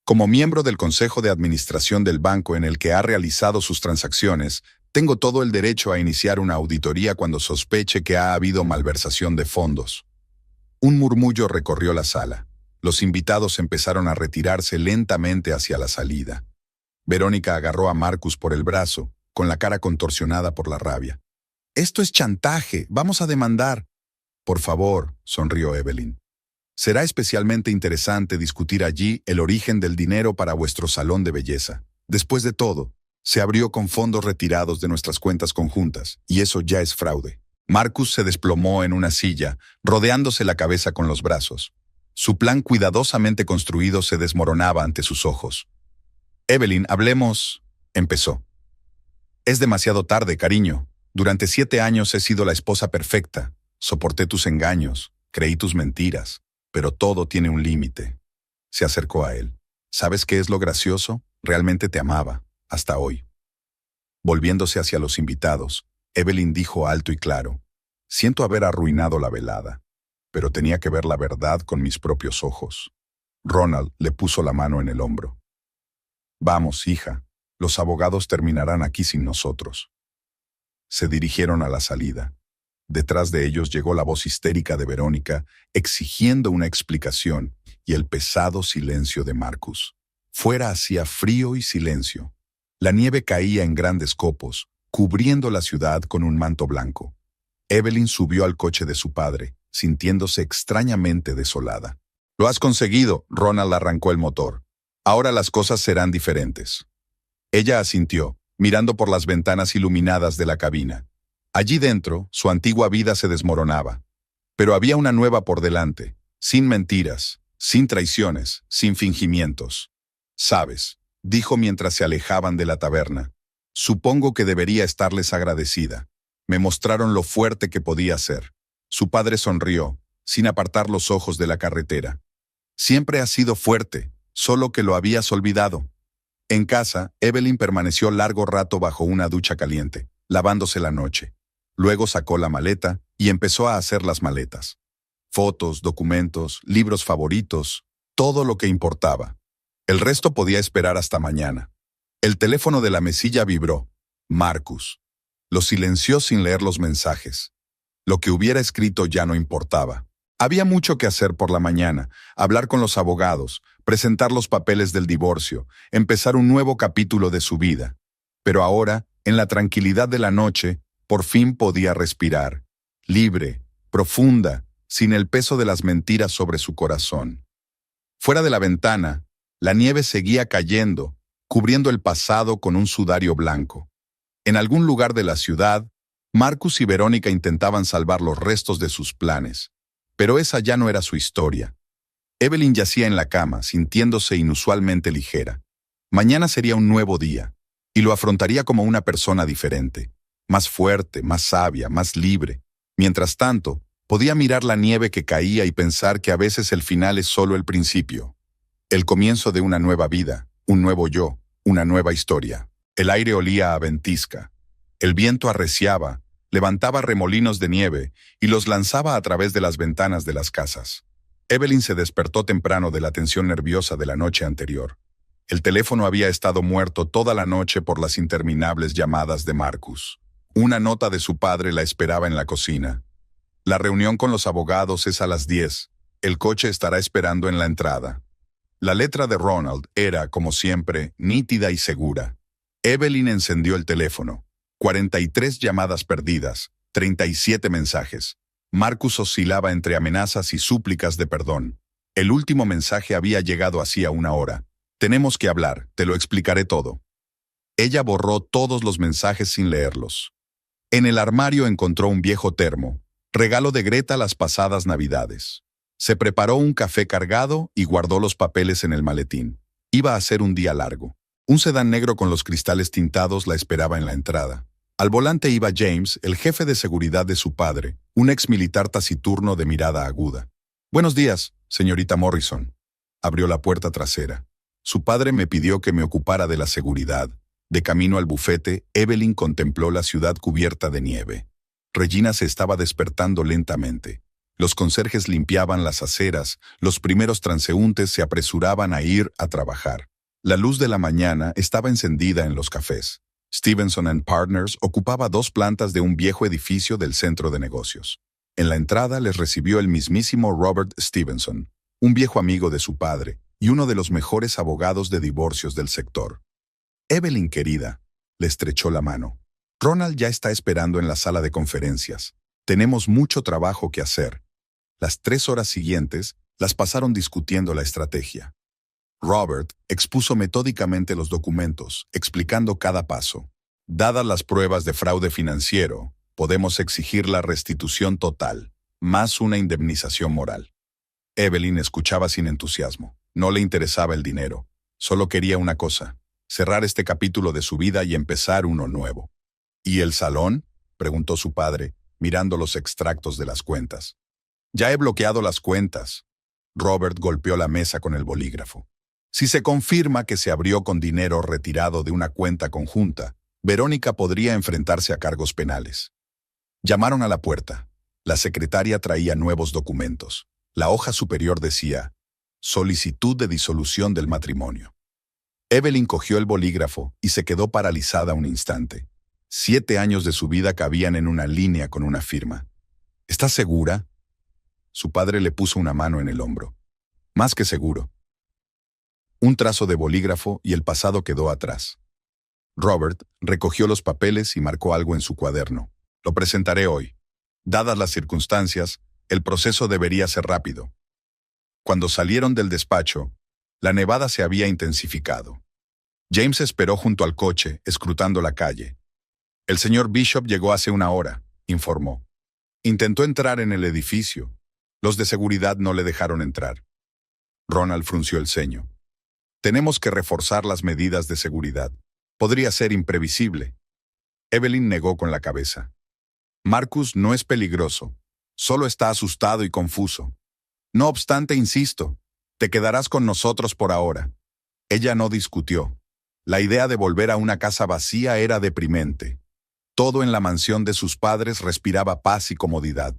como miembro del Consejo de Administración del banco en el que ha realizado sus transacciones, tengo todo el derecho a iniciar una auditoría cuando sospeche que ha habido malversación de fondos. Un murmullo recorrió la sala. Los invitados empezaron a retirarse lentamente hacia la salida. Verónica agarró a Marcus por el brazo, con la cara contorsionada por la rabia. «Esto es chantaje, vamos a demandar». «Por favor», sonrió Evelyn. «Será especialmente interesante discutir allí el origen del dinero para vuestro salón de belleza. Después de todo, se abrió con fondos retirados de nuestras cuentas conjuntas, y eso ya es fraude». Marcus se desplomó en una silla, rodeándose la cabeza con los brazos. Su plan cuidadosamente construido se desmoronaba ante sus ojos. «Evelyn, hablemos», empezó. «Es demasiado tarde, cariño. Durante 7 años he sido la esposa perfecta. Soporté tus engaños, creí tus mentiras, pero todo tiene un límite». Se acercó a él. «¿Sabes qué es lo gracioso? Realmente te amaba, hasta hoy». Volviéndose hacia los invitados, Evelyn dijo alto y claro: «Siento haber arruinado la velada, pero tenía que ver la verdad con mis propios ojos». Ronald le puso la mano en el hombro. «Vamos, hija, los abogados terminarán aquí sin nosotros». Se dirigieron a la salida. Detrás de ellos llegó la voz histérica de Verónica, exigiendo una explicación, y el pesado silencio de Marcus. Fuera hacía frío y silencio. La nieve caía en grandes copos, cubriendo la ciudad con un manto blanco. Evelyn subió al coche de su padre, sintiéndose extrañamente desolada. «Lo has conseguido», Ronald arrancó el motor. «Ahora las cosas serán diferentes». Ella asintió, mirando por las ventanas iluminadas de la cabina. Allí dentro, su antigua vida se desmoronaba. Pero había una nueva por delante, sin mentiras, sin traiciones, sin fingimientos. «Sabes», dijo mientras se alejaban de la taberna, «supongo que debería estarles agradecida. Me mostraron lo fuerte que podía ser». Su padre sonrió, sin apartar los ojos de la carretera. «Siempre has sido fuerte, solo que lo habías olvidado». En casa, Evelyn permaneció largo rato bajo una ducha caliente, lavándose la noche. Luego sacó la maleta y empezó a hacer las maletas. Fotos, documentos, libros favoritos, todo lo que importaba. El resto podía esperar hasta mañana. El teléfono de la mesilla vibró. Marcus. Lo silenció sin leer los mensajes. Lo que hubiera escrito ya no importaba. Había mucho que hacer por la mañana: hablar con los abogados, presentar los papeles del divorcio, empezar un nuevo capítulo de su vida. Pero ahora, en la tranquilidad de la noche, por fin podía respirar, libre, profunda, sin el peso de las mentiras sobre su corazón. Fuera de la ventana, la nieve seguía cayendo, cubriendo el pasado con un sudario blanco. En algún lugar de la ciudad, Marcus y Verónica intentaban salvar los restos de sus planes, pero esa ya no era su historia. Evelyn yacía en la cama, sintiéndose inusualmente ligera. Mañana sería un nuevo día, y lo afrontaría como una persona diferente, más fuerte, más sabia, más libre. Mientras tanto, podía mirar la nieve que caía y pensar que a veces el final es solo el principio. El comienzo de una nueva vida, un nuevo yo, una nueva historia. El aire olía a ventisca. El viento arreciaba, levantaba remolinos de nieve y los lanzaba a través de las ventanas de las casas. Evelyn se despertó temprano de la tensión nerviosa de la noche anterior. El teléfono había estado muerto toda la noche por las interminables llamadas de Marcus. Una nota de su padre la esperaba en la cocina. La reunión con los abogados es a las 10. El coche estará esperando en la entrada. La letra de Ronald era, como siempre, nítida y segura. Evelyn encendió el teléfono. 43 llamadas perdidas, 37 mensajes. Marcus oscilaba entre amenazas y súplicas de perdón. El último mensaje había llegado hacía una hora. Tenemos que hablar, te lo explicaré todo. Ella borró todos los mensajes sin leerlos. En el armario encontró un viejo termo, regalo de Greta las pasadas Navidades. Se preparó un café cargado y guardó los papeles en el maletín. Iba a ser un día largo. Un sedán negro con los cristales tintados la esperaba en la entrada. Al volante iba James, el jefe de seguridad de su padre, un ex militar taciturno de mirada aguda. «Buenos días, señorita Morrison». Abrió la puerta trasera. Su padre me pidió que me ocupara de la seguridad. De camino al bufete, Evelyn contempló la ciudad cubierta de nieve. Regina se estaba despertando lentamente. Los conserjes limpiaban las aceras, los primeros transeúntes se apresuraban a ir a trabajar. La luz de la mañana estaba encendida en los cafés. Stevenson & Partners ocupaba 2 plantas de un viejo edificio del centro de negocios. En la entrada les recibió el mismísimo Robert Stevenson, un viejo amigo de su padre y uno de los mejores abogados de divorcios del sector. «Evelyn, querida», le estrechó la mano. «Ronald ya está esperando en la sala de conferencias. Tenemos mucho trabajo que hacer». Las 3 horas siguientes las pasaron discutiendo la estrategia. Robert expuso metódicamente los documentos, explicando cada paso. Dadas las pruebas de fraude financiero, podemos exigir la restitución total, más una indemnización moral. Evelyn escuchaba sin entusiasmo. No le interesaba el dinero. Solo quería una cosa: cerrar este capítulo de su vida y empezar uno nuevo. «¿Y el salón?», preguntó su padre, mirando los extractos de las cuentas. «Ya he bloqueado las cuentas». Robert golpeó la mesa con el bolígrafo. «Si se confirma que se abrió con dinero retirado de una cuenta conjunta, Verónica podría enfrentarse a cargos penales». Llamaron a la puerta. La secretaria traía nuevos documentos. La hoja superior decía: «Solicitud de disolución del matrimonio». Evelyn cogió el bolígrafo y se quedó paralizada un instante. 7 años de su vida cabían en una línea con una firma. «¿Estás segura?». Su padre le puso una mano en el hombro. «Más que seguro». Un trazo de bolígrafo y el pasado quedó atrás. Robert recogió los papeles y marcó algo en su cuaderno. «Lo presentaré hoy. Dadas las circunstancias, el proceso debería ser rápido». Cuando salieron del despacho, la nevada se había intensificado. James esperó junto al coche, escrutando la calle. «El señor Bishop llegó hace una hora», informó. «Intentó entrar en el edificio. Los de seguridad no le dejaron entrar». Ronald frunció el ceño. «Tenemos que reforzar las medidas de seguridad. Podría ser imprevisible». Evelyn negó con la cabeza. «Marcus no es peligroso. Solo está asustado y confuso. No obstante, insisto, te quedarás con nosotros por ahora». Ella no discutió. La idea de volver a una casa vacía era deprimente. Todo en la mansión de sus padres respiraba paz y comodidad.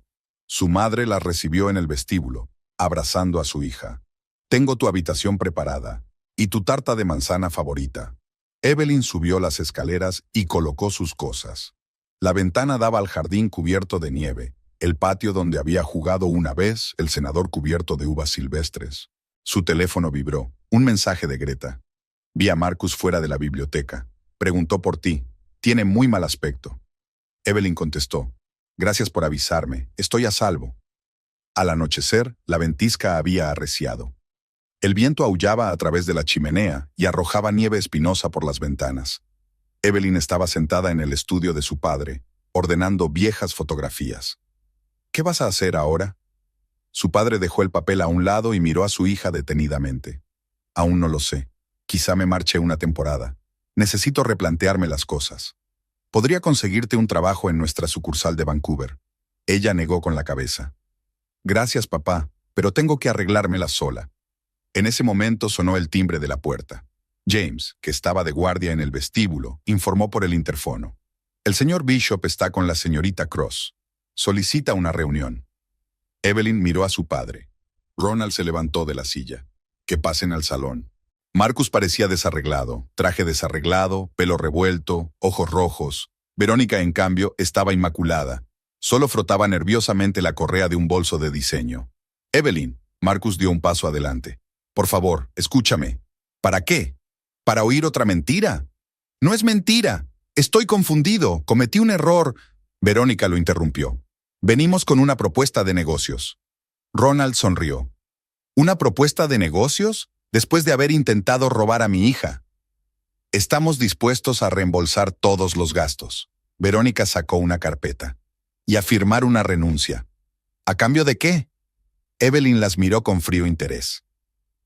Su madre la recibió en el vestíbulo, abrazando a su hija. «Tengo tu habitación preparada y tu tarta de manzana favorita». Evelyn subió las escaleras y colocó sus cosas. La ventana daba al jardín cubierto de nieve, el patio donde había jugado una vez el senador cubierto de uvas silvestres. Su teléfono vibró. Un mensaje de Greta. «Vi a Marcus fuera de la biblioteca. Preguntó por ti. Tiene muy mal aspecto». Evelyn contestó: «Gracias por avisarme. Estoy a salvo». Al anochecer, la ventisca había arreciado. El viento aullaba a través de la chimenea y arrojaba nieve espinosa por las ventanas. Evelyn estaba sentada en el estudio de su padre, ordenando viejas fotografías. «¿Qué vas a hacer ahora?». Su padre dejó el papel a un lado y miró a su hija detenidamente. «Aún no lo sé. Quizá me marche una temporada. Necesito replantearme las cosas. Podría conseguirte un trabajo en nuestra sucursal de Vancouver». Ella negó con la cabeza. «Gracias, papá, pero tengo que arreglármela sola». En ese momento sonó el timbre de la puerta. James, que estaba de guardia en el vestíbulo, informó por el interfono: «El señor Bishop está con la señorita Cross. Solicita una reunión». Evelyn miró a su padre. Ronald se levantó de la silla. «Que pasen al salón». Marcus parecía desarreglado, traje desarreglado, pelo revuelto, ojos rojos. Verónica, en cambio, estaba inmaculada. Solo frotaba nerviosamente la correa de un bolso de diseño. Evelyn, Marcus dio un paso adelante. Por favor, escúchame. ¿Para qué? ¿Para oír otra mentira? No es mentira. Estoy confundido. Cometí un error. Verónica lo interrumpió. Venimos con una propuesta de negocios. Ronald sonrió. ¿Una propuesta de negocios? Después de haber intentado robar a mi hija. Estamos dispuestos a reembolsar todos los gastos. Verónica sacó una carpeta. Y a firmar una renuncia. ¿A cambio de qué? Evelyn las miró con frío interés.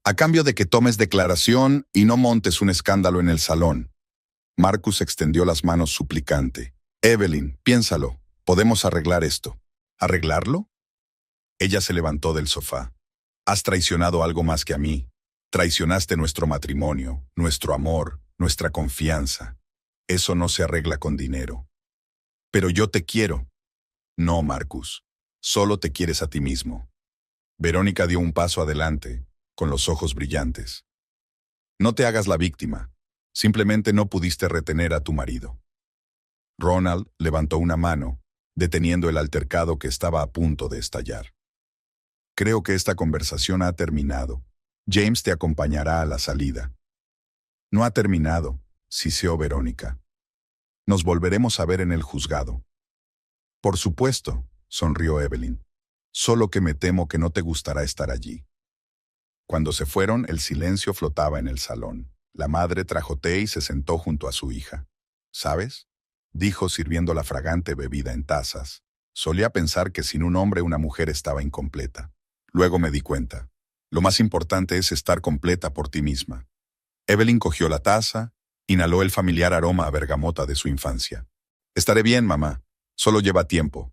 A cambio de que tomes declaración y no montes un escándalo en el salón. Marcus extendió las manos suplicante. Evelyn, piénsalo. Podemos arreglar esto. ¿Arreglarlo? Ella se levantó del sofá. Has traicionado algo más que a mí. Traicionaste nuestro matrimonio, nuestro amor, nuestra confianza. Eso no se arregla con dinero. Pero yo te quiero. No, Marcus. Solo te quieres a ti mismo. Verónica dio un paso adelante, con los ojos brillantes. No te hagas la víctima. Simplemente no pudiste retener a tu marido. Ronald levantó una mano, deteniendo el altercado que estaba a punto de estallar. Creo que esta conversación ha terminado. James te acompañará a la salida. No ha terminado, siseó Verónica. Nos volveremos a ver en el juzgado. Por supuesto, sonrió Evelyn. Solo que me temo que no te gustará estar allí. Cuando se fueron, el silencio flotaba en el salón. La madre trajo té y se sentó junto a su hija. ¿Sabes?, dijo sirviendo la fragante bebida en tazas. Solía pensar que sin un hombre una mujer estaba incompleta. Luego me di cuenta. Lo más importante es estar completa por ti misma. Evelyn cogió la taza, inhaló el familiar aroma a bergamota de su infancia. Estaré bien, mamá. Solo lleva tiempo.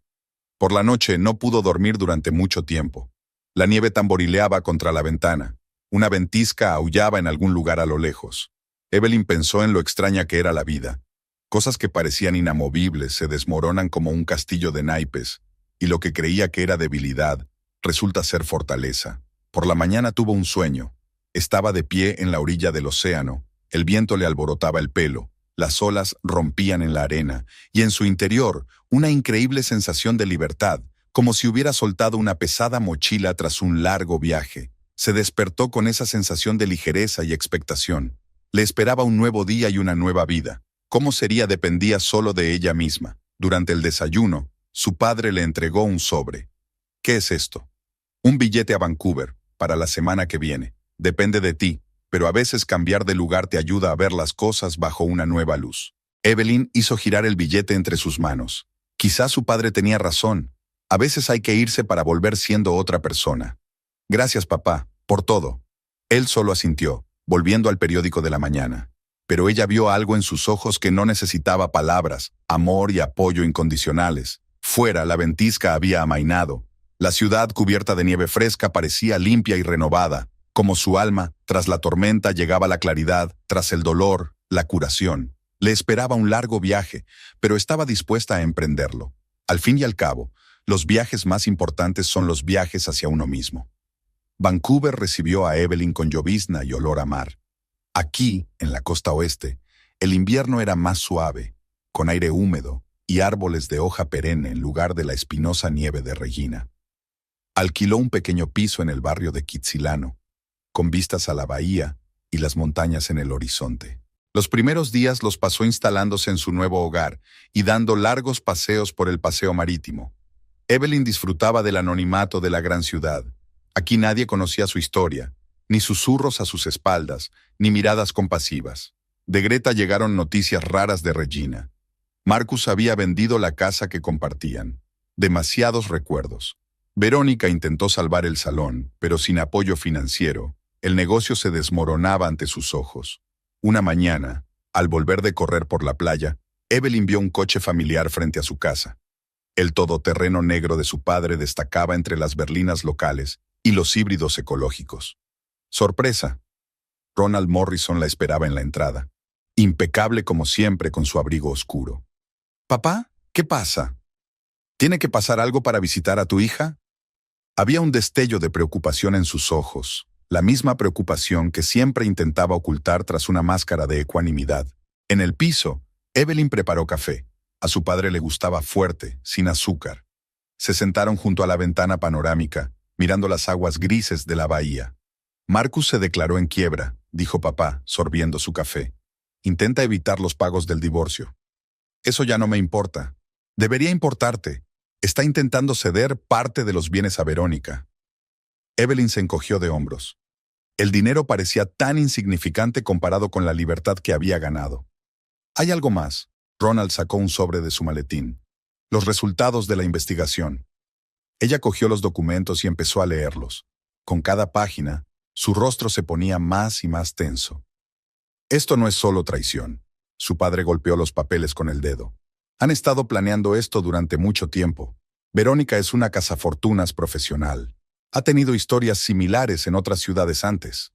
Por la noche no pudo dormir durante mucho tiempo. La nieve tamborileaba contra la ventana. Una ventisca aullaba en algún lugar a lo lejos. Evelyn pensó en lo extraña que era la vida. Cosas que parecían inamovibles se desmoronan como un castillo de naipes, y lo que creía que era debilidad resulta ser fortaleza. Por la mañana tuvo un sueño. Estaba de pie en la orilla del océano. El viento le alborotaba el pelo. Las olas rompían en la arena, y en su interior una increíble sensación de libertad, como si hubiera soltado una pesada mochila tras un largo viaje. Se despertó con esa sensación de ligereza y expectación. Le esperaba un nuevo día y una nueva vida. Cómo sería dependía solo de ella misma. Durante el desayuno, su padre le entregó un sobre. ¿Qué es esto? Un billete a Vancouver, para la semana que viene. Depende de ti, pero a veces cambiar de lugar te ayuda a ver las cosas bajo una nueva luz. Evelyn hizo girar el billete entre sus manos. Quizás su padre tenía razón. A veces hay que irse para volver siendo otra persona. Gracias, papá, por todo. Él solo asintió, volviendo al periódico de la mañana. Pero ella vio algo en sus ojos que no necesitaba palabras, amor y apoyo incondicionales. Fuera, la ventisca había amainado. La ciudad cubierta de nieve fresca parecía limpia y renovada. Como su alma, tras la tormenta llegaba la claridad, tras el dolor, la curación. Le esperaba un largo viaje, pero estaba dispuesta a emprenderlo. Al fin y al cabo, los viajes más importantes son los viajes hacia uno mismo. Vancouver recibió a Evelyn con llovizna y olor a mar. Aquí, en la costa oeste, el invierno era más suave, con aire húmedo y árboles de hoja perenne en lugar de la espinosa nieve de Regina. Alquiló un pequeño piso en el barrio de Kitsilano, con vistas a la bahía y las montañas en el horizonte. Los primeros días los pasó instalándose en su nuevo hogar y dando largos paseos por el paseo marítimo. Evelyn disfrutaba del anonimato de la gran ciudad. Aquí nadie conocía su historia, ni susurros a sus espaldas, ni miradas compasivas. De Greta llegaron noticias raras de Regina. Marcus había vendido la casa que compartían. Demasiados recuerdos. Verónica intentó salvar el salón, pero sin apoyo financiero. El negocio se desmoronaba ante sus ojos. Una mañana, al volver de correr por la playa, Evelyn vio un coche familiar frente a su casa. El todoterreno negro de su padre destacaba entre las berlinas locales y los híbridos ecológicos. ¡Sorpresa! Ronald Morrison la esperaba en la entrada, impecable como siempre con su abrigo oscuro. «Papá, ¿qué pasa? ¿Tiene que pasar algo para visitar a tu hija?» Había un destello de preocupación en sus ojos, la misma preocupación que siempre intentaba ocultar tras una máscara de ecuanimidad. En el piso, Evelyn preparó café. A su padre le gustaba fuerte, sin azúcar. Se sentaron junto a la ventana panorámica, mirando las aguas grises de la bahía. Marcus se declaró en quiebra, dijo papá, sorbiendo su café. Intenta evitar los pagos del divorcio. Eso ya no me importa. Debería importarte. Está intentando ceder parte de los bienes a Verónica. Evelyn se encogió de hombros. El dinero parecía tan insignificante comparado con la libertad que había ganado. Hay algo más. Ronald sacó un sobre de su maletín. Los resultados de la investigación. Ella cogió los documentos y empezó a leerlos. Con cada página, su rostro se ponía más y más tenso. Esto no es solo traición. Su padre golpeó los papeles con el dedo. Han estado planeando esto durante mucho tiempo. Verónica es una cazafortunas profesional. Ha tenido historias similares en otras ciudades antes.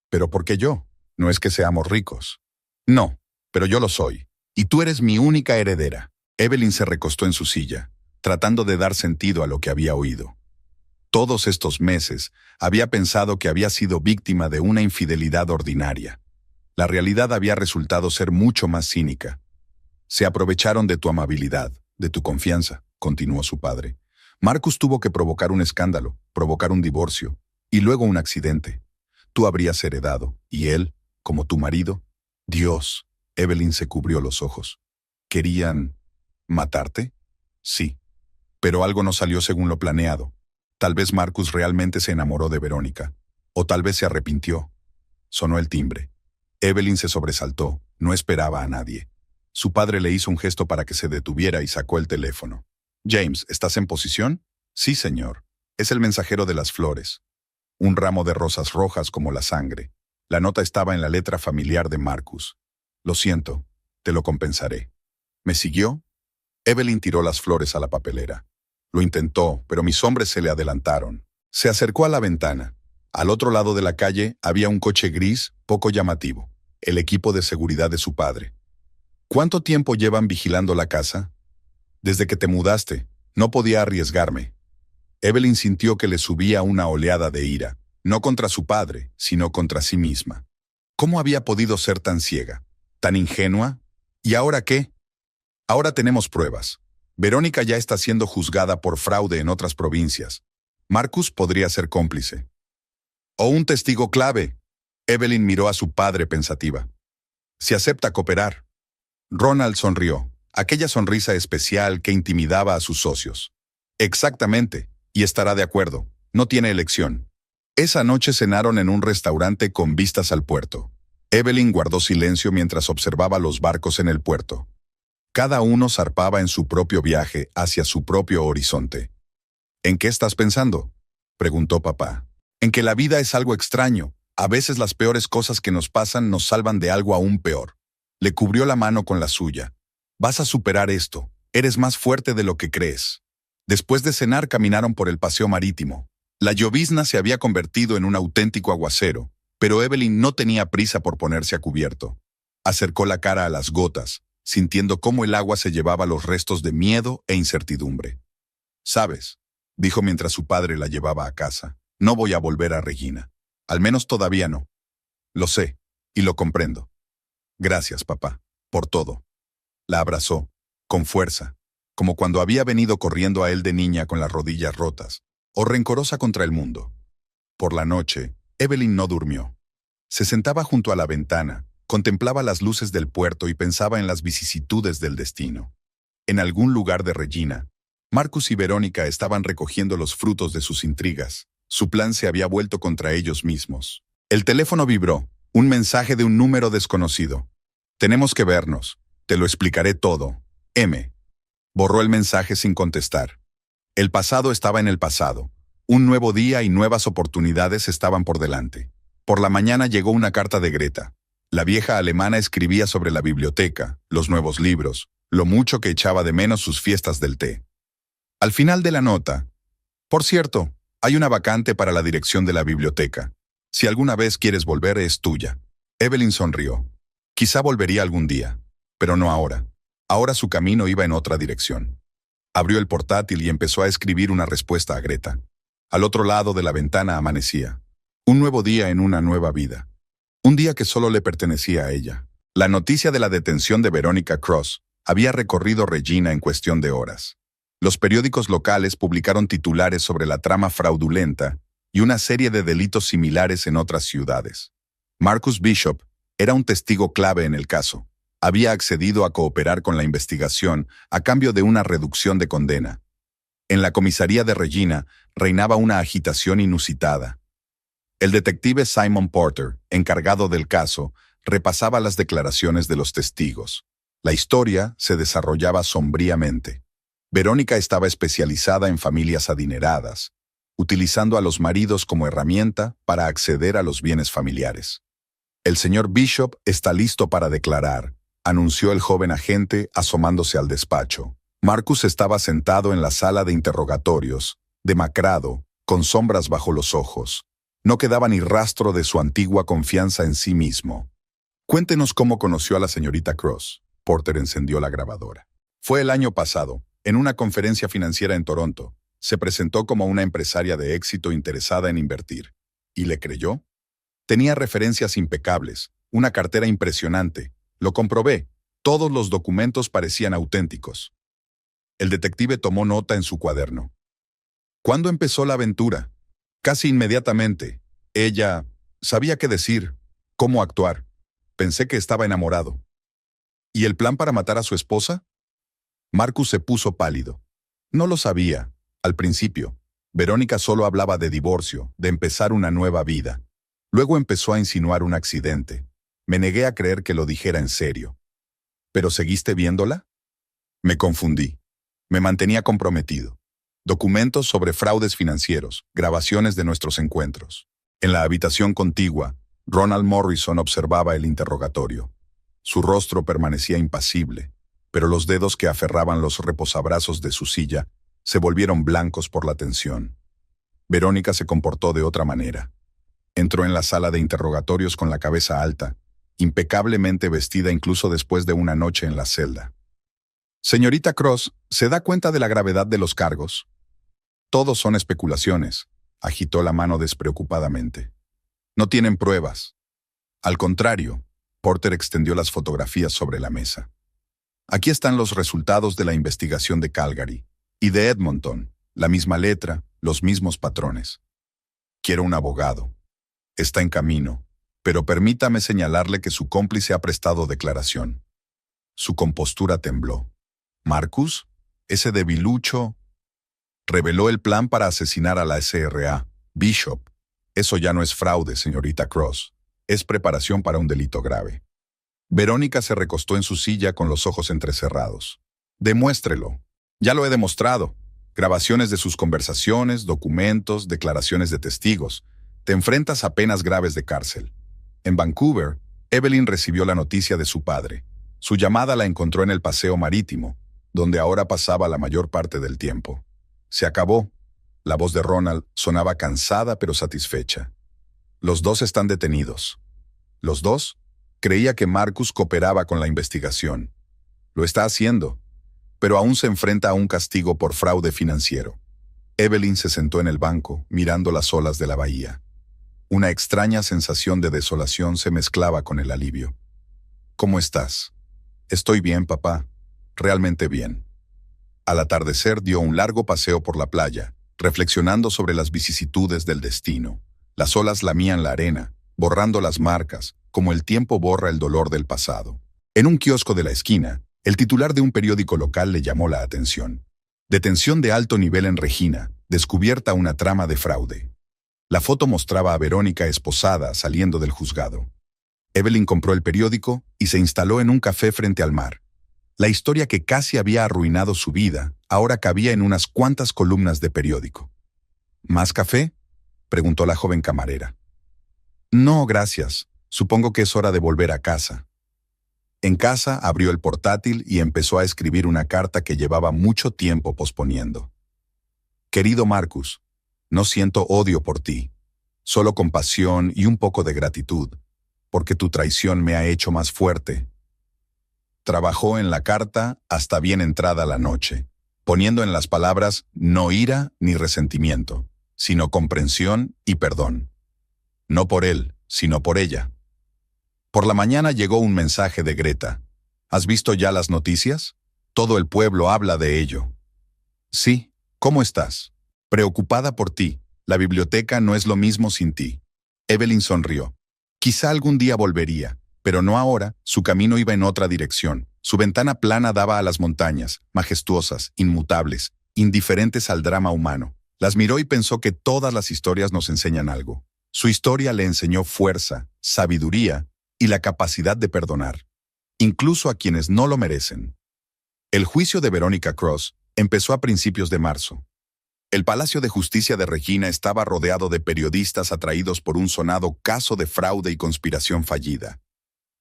¿Pero por qué yo? No es que seamos ricos. No, pero yo lo soy. Y tú eres mi única heredera. Evelyn se recostó en su silla, tratando de dar sentido a lo que había oído. Todos estos meses había pensado que había sido víctima de una infidelidad ordinaria. La realidad había resultado ser mucho más cínica. Se aprovecharon de tu amabilidad, de tu confianza, continuó su padre. Marcus tuvo que provocar un escándalo, provocar un divorcio, y luego un accidente. Tú habrías heredado, y él, como tu marido. Dios, Evelyn se cubrió los ojos. ¿Querían matarte? Sí. Pero algo no salió según lo planeado. Tal vez Marcus realmente se enamoró de Verónica, o tal vez se arrepintió. Sonó el timbre. Evelyn se sobresaltó, no esperaba a nadie. Su padre le hizo un gesto para que se detuviera y sacó el teléfono. James, ¿estás en posición? Sí, señor. Es el mensajero de las flores. Un ramo de rosas rojas como la sangre. La nota estaba en la letra familiar de Marcus. Lo siento, te lo compensaré. ¿Me siguió? Evelyn tiró las flores a la papelera. Lo intentó, pero mis hombres se le adelantaron. Se acercó a la ventana. Al otro lado de la calle había un coche gris, poco llamativo, el equipo de seguridad de su padre. ¿Cuánto tiempo llevan vigilando la casa? Desde que te mudaste, no podía arriesgarme. Evelyn sintió que le subía una oleada de ira, no contra su padre, sino contra sí misma. ¿Cómo había podido ser tan ciega, tan ingenua? ¿Y ahora qué? Ahora tenemos pruebas. Verónica ya está siendo juzgada por fraude en otras provincias. Marcus podría ser cómplice. O un testigo clave. Evelyn miró a su padre pensativa. Si acepta cooperar. Ronald sonrió, aquella sonrisa especial que intimidaba a sus socios. Exactamente, y estará de acuerdo. No tiene elección. Esa noche cenaron en un restaurante con vistas al puerto. Evelyn guardó silencio mientras observaba los barcos en el puerto. Cada uno zarpaba en su propio viaje hacia su propio horizonte. ¿En qué estás pensando?, preguntó papá. En que la vida es algo extraño. A veces las peores cosas que nos pasan nos salvan de algo aún peor. Le cubrió la mano con la suya. Vas a superar esto. Eres más fuerte de lo que crees. Después de cenar caminaron por el paseo marítimo. La llovizna se había convertido en un auténtico aguacero, pero Evelyn no tenía prisa por ponerse a cubierto. Acercó la cara a las gotas, sintiendo cómo el agua se llevaba los restos de miedo e incertidumbre. «¿Sabes?», dijo mientras su padre la llevaba a casa. «No voy a volver a Regina. Al menos todavía no. Lo sé, y lo comprendo. Gracias, papá, por todo». La abrazó, con fuerza, como cuando había venido corriendo a él de niña con las rodillas rotas, o rencorosa contra el mundo. Por la noche, Evelyn no durmió. Se sentaba junto a la ventana, contemplaba las luces del puerto y pensaba en las vicisitudes del destino. En algún lugar de Regina, Marcus y Verónica estaban recogiendo los frutos de sus intrigas. Su plan se había vuelto contra ellos mismos. El teléfono vibró, un mensaje de un número desconocido. «Tenemos que vernos. Te lo explicaré todo. M». Borró el mensaje sin contestar. El pasado estaba en el pasado. Un nuevo día y nuevas oportunidades estaban por delante. Por la mañana llegó una carta de Greta. La vieja alemana escribía sobre la biblioteca, los nuevos libros, lo mucho que echaba de menos sus fiestas del té. Al final de la nota: «Por cierto, hay una vacante para la dirección de la biblioteca. Si alguna vez quieres volver, es tuya». Evelyn sonrió. Quizá volvería algún día, pero no ahora. Ahora su camino iba en otra dirección. Abrió el portátil y empezó a escribir una respuesta a Greta. Al otro lado de la ventana amanecía. Un nuevo día en una nueva vida. Un día que solo le pertenecía a ella. La noticia de la detención de Verónica Cross, había recorrido Regina en cuestión de horas. Los periódicos locales publicaron titulares sobre la trama fraudulenta y una serie de delitos similares en otras ciudades. Marcus Bishop era un testigo clave en el caso. Había accedido a cooperar con la investigación a cambio de una reducción de condena. En la comisaría de Regina reinaba una agitación inusitada. El detective Simon Porter, encargado del caso, repasaba las declaraciones de los testigos. La historia se desarrollaba sombríamente. Verónica estaba especializada en familias adineradas, utilizando a los maridos como herramienta para acceder a los bienes familiares. El señor Bishop está listo para declarar, anunció el joven agente asomándose al despacho. Marcus estaba sentado en la sala de interrogatorios, demacrado, con sombras bajo los ojos. No quedaba ni rastro de su antigua confianza en sí mismo. Cuéntenos cómo conoció a la señorita Cross. Porter encendió la grabadora. Fue el año pasado, en una conferencia financiera en Toronto. Se presentó como una empresaria de éxito interesada en invertir. ¿Y le creyó? Tenía referencias impecables, una cartera impresionante. Lo comprobé. Todos los documentos parecían auténticos. El detective tomó nota en su cuaderno. ¿Cuándo empezó la aventura? Casi inmediatamente. Ella sabía qué decir, cómo actuar. Pensé que estaba enamorado. ¿Y el plan para matar a su esposa? Marcus se puso pálido. No lo sabía, al principio. Verónica solo hablaba de divorcio, de empezar una nueva vida. Luego empezó a insinuar un accidente. Me negué a creer que lo dijera en serio. ¿Pero seguiste viéndola? Me confundí. Me mantenía comprometido. Documentos sobre fraudes financieros, grabaciones de nuestros encuentros. En la habitación contigua, Ronald Morrison observaba el interrogatorio. Su rostro permanecía impasible, pero los dedos que aferraban los reposabrazos de su silla se volvieron blancos por la tensión. Verónica se comportó de otra manera. Entró en la sala de interrogatorios con la cabeza alta, impecablemente vestida incluso después de una noche en la celda. Señorita Cross, ¿se da cuenta de la gravedad de los cargos? Todos son especulaciones, agitó la mano despreocupadamente. No tienen pruebas. Al contrario, Porter extendió las fotografías sobre la mesa. Aquí están los resultados de la investigación de Calgary y de Edmonton, la misma letra, los mismos patrones. Quiero un abogado. Está en camino, pero permítame señalarle que su cómplice ha prestado declaración. Su compostura tembló. Marcus, ese debilucho, reveló el plan para asesinar a la SRA. Bishop, eso ya no es fraude, señorita Cross. Es preparación para un delito grave. Verónica se recostó en su silla con los ojos entrecerrados. Demuéstrelo. Ya lo he demostrado. Grabaciones de sus conversaciones, documentos, declaraciones de testigos. Te enfrentas a penas graves de cárcel. En Vancouver, Evelyn recibió la noticia de su padre. Su llamada la encontró en el paseo marítimo, donde ahora pasaba la mayor parte del tiempo. Se acabó. La voz de Ronald sonaba cansada pero satisfecha. Los dos están detenidos. ¿Los dos? Creía que Marcus cooperaba con la investigación. Lo está haciendo, pero aún se enfrenta a un castigo por fraude financiero. Evelyn se sentó en el banco, mirando las olas de la bahía. Una extraña sensación de desolación se mezclaba con el alivio. ¿Cómo estás? Estoy bien, papá. Realmente bien. Al atardecer dio un largo paseo por la playa, reflexionando sobre las vicisitudes del destino. Las olas lamían la arena, borrando las marcas, como el tiempo borra el dolor del pasado. En un kiosco de la esquina, el titular de un periódico local le llamó la atención. Detención de alto nivel en Regina, descubierta una trama de fraude. La foto mostraba a Verónica esposada saliendo del juzgado. Evelyn compró el periódico y se instaló en un café frente al mar. La historia que casi había arruinado su vida ahora cabía en unas cuantas columnas de periódico. ¿Más café?, preguntó la joven camarera. No, gracias. Supongo que es hora de volver a casa. En casa abrió el portátil y empezó a escribir una carta que llevaba mucho tiempo posponiendo. Querido Marcus, no siento odio por ti, solo compasión y un poco de gratitud, porque tu traición me ha hecho más fuerte. Trabajó en la carta hasta bien entrada la noche, poniendo en las palabras no ira ni resentimiento, sino comprensión y perdón. No por él, sino por ella. Por la mañana llegó un mensaje de Greta. ¿Has visto ya las noticias? Todo el pueblo habla de ello. Sí, ¿cómo estás? Preocupada por ti. La biblioteca no es lo mismo sin ti. Evelyn sonrió. Quizá algún día volvería, pero no ahora. Su camino iba en otra dirección. Su ventana plana daba a las montañas, majestuosas, inmutables, indiferentes al drama humano. Las miró y pensó que todas las historias nos enseñan algo. Su historia le enseñó fuerza, sabiduría y la capacidad de perdonar, incluso a quienes no lo merecen. El juicio de Verónica Cross empezó a principios de marzo. El Palacio de Justicia de Regina estaba rodeado de periodistas atraídos por un sonado caso de fraude y conspiración fallida.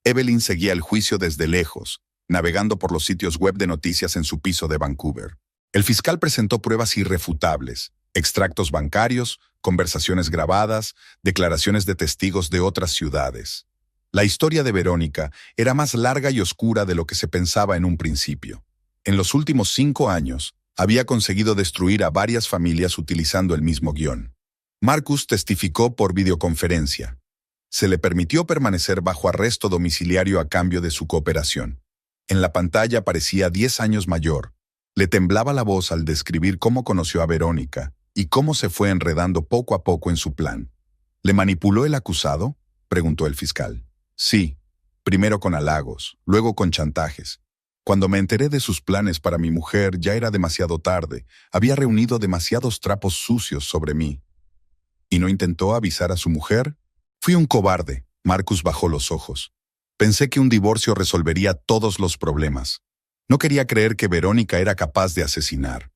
Evelyn seguía el juicio desde lejos, navegando por los sitios web de noticias en su piso de Vancouver. El fiscal presentó pruebas irrefutables, extractos bancarios, conversaciones grabadas, declaraciones de testigos de otras ciudades. La historia de Verónica era más larga y oscura de lo que se pensaba en un principio. En los últimos 5 años, había conseguido destruir a varias familias utilizando el mismo guión. Marcus testificó por videoconferencia. Se le permitió permanecer bajo arresto domiciliario a cambio de su cooperación. En la pantalla parecía 10 años mayor. Le temblaba la voz al describir cómo conoció a Verónica y cómo se fue enredando poco a poco en su plan. ¿Le manipuló el acusado?, preguntó el fiscal. Sí, primero con halagos, luego con chantajes. Cuando me enteré de sus planes para mi mujer ya era demasiado tarde. Había reunido demasiados trapos sucios sobre mí. ¿Y no intentó avisar a su mujer? Fui un cobarde. Marcus bajó los ojos. Pensé que un divorcio resolvería todos los problemas. No quería creer que Verónica era capaz de asesinar.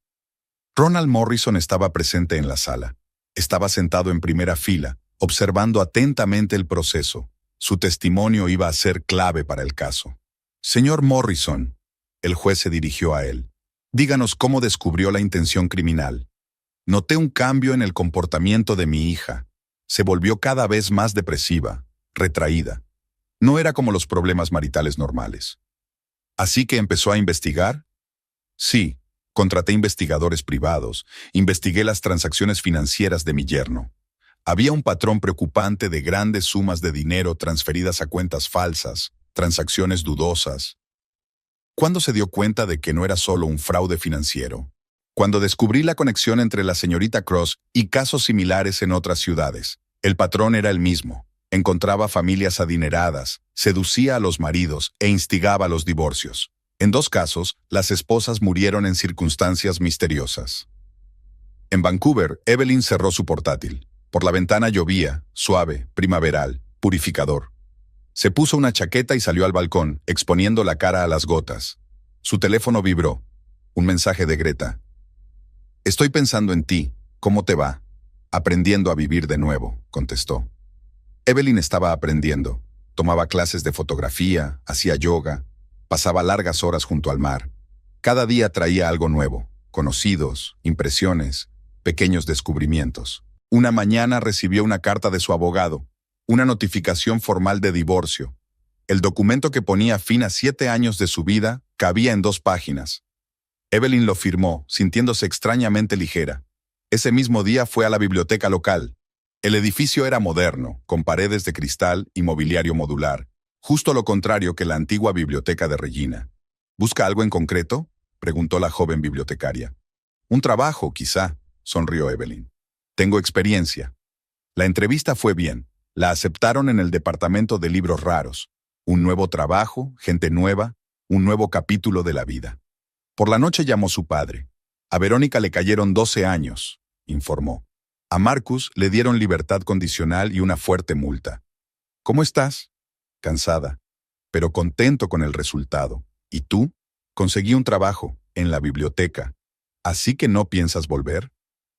Ronald Morrison estaba presente en la sala. Estaba sentado en primera fila, observando atentamente el proceso. Su testimonio iba a ser clave para el caso. Señor Morrison, el juez se dirigió a él. Díganos cómo descubrió la intención criminal. Noté un cambio en el comportamiento de mi hija. Se volvió cada vez más depresiva, retraída. No era como los problemas maritales normales. ¿Así que empezó a investigar? Sí, contraté investigadores privados, investigué las transacciones financieras de mi yerno. Había un patrón preocupante de grandes sumas de dinero transferidas a cuentas falsas, transacciones dudosas. ¿Cuándo se dio cuenta de que no era solo un fraude financiero? Cuando descubrí la conexión entre la señorita Cross y casos similares en otras ciudades. El patrón era el mismo. Encontraba familias adineradas, seducía a los maridos e instigaba los divorcios. En 2 casos, las esposas murieron en circunstancias misteriosas. En Vancouver, Evelyn cerró su portátil. Por la ventana llovía, suave, primaveral, purificador. Se puso una chaqueta y salió al balcón, exponiendo la cara a las gotas. Su teléfono vibró. Un mensaje de Greta. Estoy pensando en ti. ¿Cómo te va? Aprendiendo a vivir de nuevo, contestó. Evelyn estaba aprendiendo. Tomaba clases de fotografía, hacía yoga, pasaba largas horas junto al mar. Cada día traía algo nuevo, conocidos, impresiones, pequeños descubrimientos. Una mañana recibió una carta de su abogado, una notificación formal de divorcio. El documento que ponía fin a 7 años de su vida cabía en 2 páginas. Evelyn lo firmó, sintiéndose extrañamente ligera. Ese mismo día fue a la biblioteca local. El edificio era moderno, con paredes de cristal y mobiliario modular, justo lo contrario que la antigua biblioteca de Regina. ¿Busca algo en concreto?, preguntó la joven bibliotecaria. Un trabajo, quizá, sonrió Evelyn. Tengo experiencia. La entrevista fue bien. La aceptaron en el departamento de libros raros. Un nuevo trabajo, gente nueva, un nuevo capítulo de la vida. Por la noche llamó su padre. A Verónica le cayeron 12 años, informó. A Marcus le dieron libertad condicional y una fuerte multa. ¿Cómo estás? Cansada, pero contento con el resultado. ¿Y tú? Conseguí un trabajo, en la biblioteca. ¿Así que no piensas volver?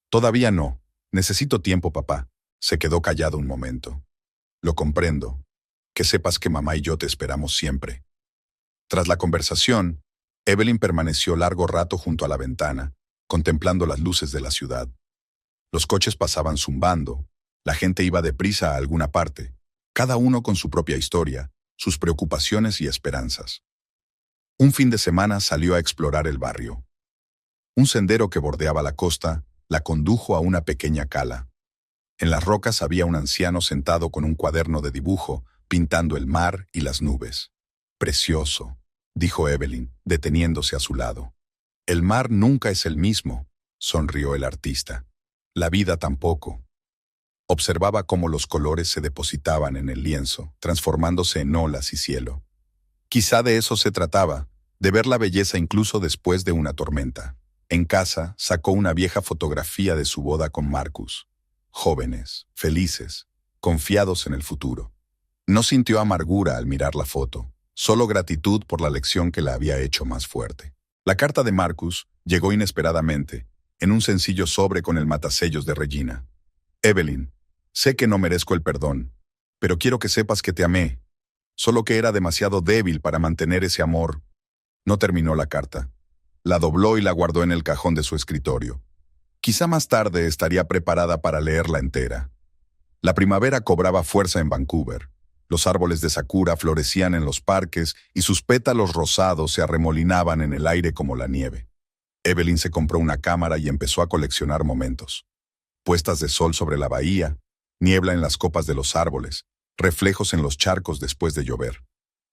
Todavía no. Necesito tiempo, papá. Se quedó callado un momento. Lo comprendo. Que sepas que mamá y yo te esperamos siempre. Tras la conversación, Evelyn permaneció largo rato junto a la ventana, contemplando las luces de la ciudad. Los coches pasaban zumbando, la gente iba deprisa a alguna parte, cada uno con su propia historia, sus preocupaciones y esperanzas. Un fin de semana salió a explorar el barrio. Un sendero que bordeaba la costa la condujo a una pequeña cala. En las rocas había un anciano sentado con un cuaderno de dibujo, pintando el mar y las nubes. Precioso. dijo Evelyn, deteniéndose a su lado. El mar nunca es el mismo, sonrió el artista. La vida tampoco. Observaba cómo los colores se depositaban en el lienzo, transformándose en olas y cielo. Quizá de eso se trataba, de ver la belleza incluso después de una tormenta. En casa, sacó una vieja fotografía de su boda con Marcus. Jóvenes, felices, confiados en el futuro. No sintió amargura al mirar la foto, solo gratitud por la lección que la había hecho más fuerte. La carta de Marcus llegó inesperadamente, en un sencillo sobre con el matasellos de Regina. Evelyn, sé que no merezco el perdón, pero quiero que sepas que te amé, solo que era demasiado débil para mantener ese amor. No terminó la carta. La dobló y la guardó en el cajón de su escritorio. Quizá más tarde estaría preparada para leerla entera. La primavera cobraba fuerza en Vancouver. Los árboles de sakura florecían en los parques y sus pétalos rosados se arremolinaban en el aire como la nieve. Evelyn se compró una cámara y empezó a coleccionar momentos. Puestas de sol sobre la bahía, niebla en las copas de los árboles, reflejos en los charcos después de llover.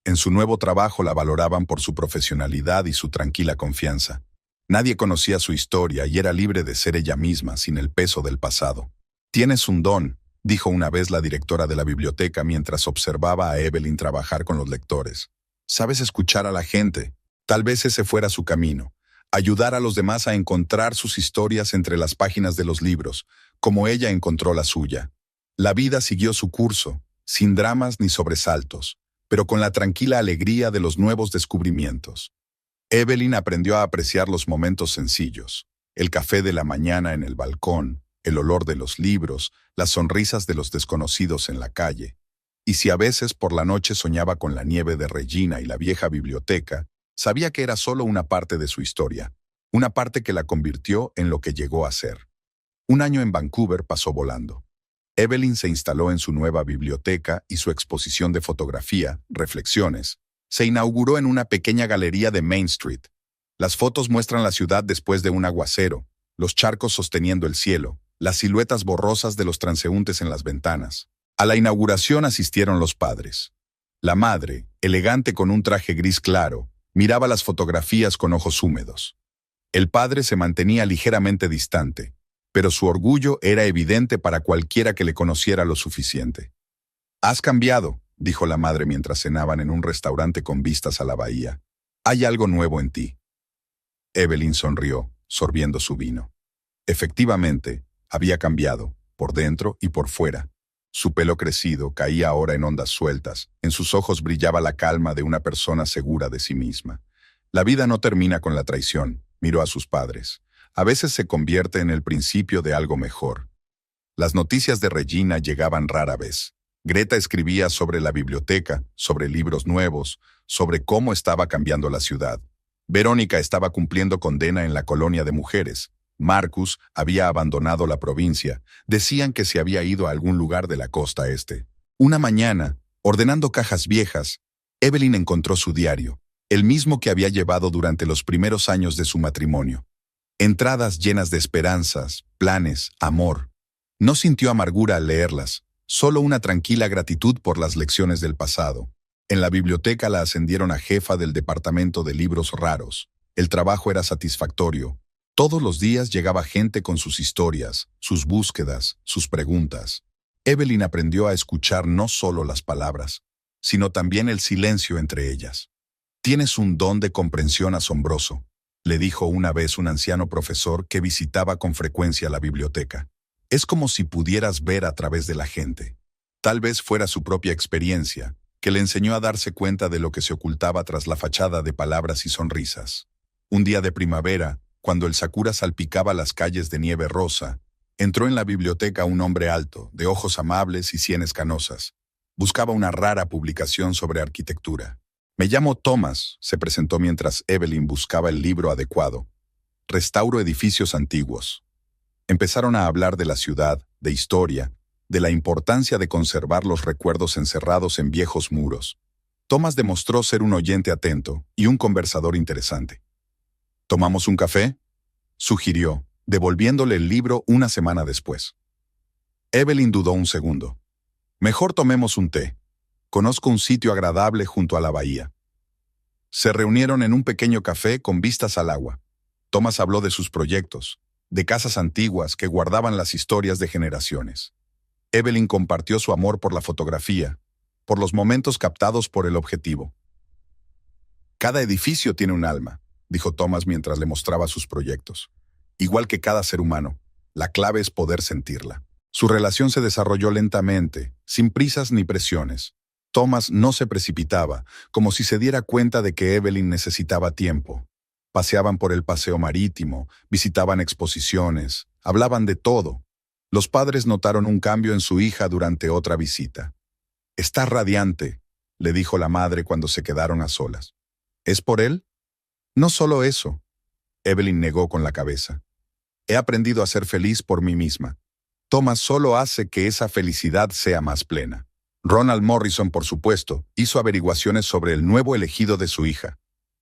En su nuevo trabajo la valoraban por su profesionalidad y su tranquila confianza. Nadie conocía su historia y era libre de ser ella misma sin el peso del pasado. «Tienes un don», dijo una vez la directora de la biblioteca mientras observaba a Evelyn trabajar con los lectores. «Sabes escuchar a la gente. Tal vez ese fuera su camino. Ayudar a los demás a encontrar sus historias entre las páginas de los libros, como ella encontró la suya. La vida siguió su curso, sin dramas ni sobresaltos, pero con la tranquila alegría de los nuevos descubrimientos. Evelyn aprendió a apreciar los momentos sencillos, el café de la mañana en el balcón, el olor de los libros, las sonrisas de los desconocidos en la calle. Y si a veces por la noche soñaba con la nieve de Regina y la vieja biblioteca, sabía que era solo una parte de su historia, una parte que la convirtió en lo que llegó a ser. Un año en Vancouver pasó volando. Evelyn se instaló en su nueva biblioteca y su exposición de fotografía, Reflexiones, se inauguró en una pequeña galería de Main Street. Las fotos muestran la ciudad después de un aguacero, los charcos sosteniendo el cielo, las siluetas borrosas de los transeúntes en las ventanas. A la inauguración asistieron los padres. La madre, elegante con un traje gris claro, miraba las fotografías con ojos húmedos. El padre se mantenía ligeramente distante, pero su orgullo era evidente para cualquiera que le conociera lo suficiente. «Has cambiado», dijo la madre mientras cenaban en un restaurante con vistas a la bahía. «Hay algo nuevo en ti». Evelyn sonrió, sorbiendo su vino. Efectivamente, había cambiado, por dentro y por fuera. Su pelo crecido caía ahora en ondas sueltas, en sus ojos brillaba la calma de una persona segura de sí misma. La vida no termina con la traición, miró a sus padres. A veces se convierte en el principio de algo mejor. Las noticias de Regina llegaban rara vez. Greta escribía sobre la biblioteca, sobre libros nuevos, sobre cómo estaba cambiando la ciudad. Verónica estaba cumpliendo condena en la colonia de mujeres. Marcus había abandonado la provincia. Decían que se había ido a algún lugar de la costa este. Una mañana, ordenando cajas viejas, Evelyn encontró su diario, el mismo que había llevado durante los primeros años de su matrimonio. Entradas llenas de esperanzas, planes, amor. No sintió amargura al leerlas, solo una tranquila gratitud por las lecciones del pasado. En la biblioteca la ascendieron a jefa del departamento de libros raros. El trabajo era satisfactorio. Todos los días llegaba gente con sus historias, sus búsquedas, sus preguntas. Evelyn aprendió a escuchar no solo las palabras, sino también el silencio entre ellas. «Tienes un don de comprensión asombroso», le dijo una vez un anciano profesor que visitaba con frecuencia la biblioteca. «Es como si pudieras ver a través de la gente». Tal vez fuera su propia experiencia, que le enseñó a darse cuenta de lo que se ocultaba tras la fachada de palabras y sonrisas. Un día de primavera, cuando el sakura salpicaba las calles de nieve rosa, entró en la biblioteca un hombre alto, de ojos amables y sienes canosas. Buscaba una rara publicación sobre arquitectura. «Me llamo Thomas», se presentó mientras Evelyn buscaba el libro adecuado. «Restauro edificios antiguos». Empezaron a hablar de la ciudad, de historia, de la importancia de conservar los recuerdos encerrados en viejos muros. Thomas demostró ser un oyente atento y un conversador interesante. «¿Tomamos un café?», sugirió, devolviéndole el libro una semana después. Evelyn dudó un segundo. «Mejor tomemos un té. Conozco un sitio agradable junto a la bahía». Se reunieron en un pequeño café con vistas al agua. Thomas habló de sus proyectos, de casas antiguas que guardaban las historias de generaciones. Evelyn compartió su amor por la fotografía, por los momentos captados por el objetivo. Cada edificio tiene un alma, dijo Thomas mientras le mostraba sus proyectos. Igual que cada ser humano, la clave es poder sentirla. Su relación se desarrolló lentamente, sin prisas ni presiones. Thomas no se precipitaba, como si se diera cuenta de que Evelyn necesitaba tiempo. Paseaban por el paseo marítimo, visitaban exposiciones, hablaban de todo. Los padres notaron un cambio en su hija durante otra visita. «Está radiante», le dijo la madre cuando se quedaron a solas. «¿Es por él?» «No solo eso», Evelyn negó con la cabeza. «He aprendido a ser feliz por mí misma. Thomas solo hace que esa felicidad sea más plena». Ronald Morrison, por supuesto, hizo averiguaciones sobre el nuevo elegido de su hija.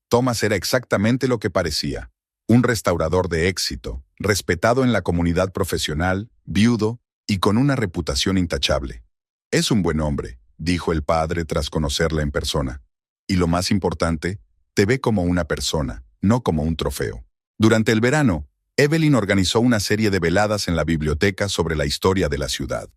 Thomas era exactamente lo que parecía. Un restaurador de éxito, respetado en la comunidad profesional, viudo y con una reputación intachable. «Es un buen hombre», dijo el padre tras conocerla en persona. «Y lo más importante, te ve como una persona, no como un trofeo». Durante el verano, Evelyn organizó una serie de veladas en la biblioteca sobre la historia de la ciudad.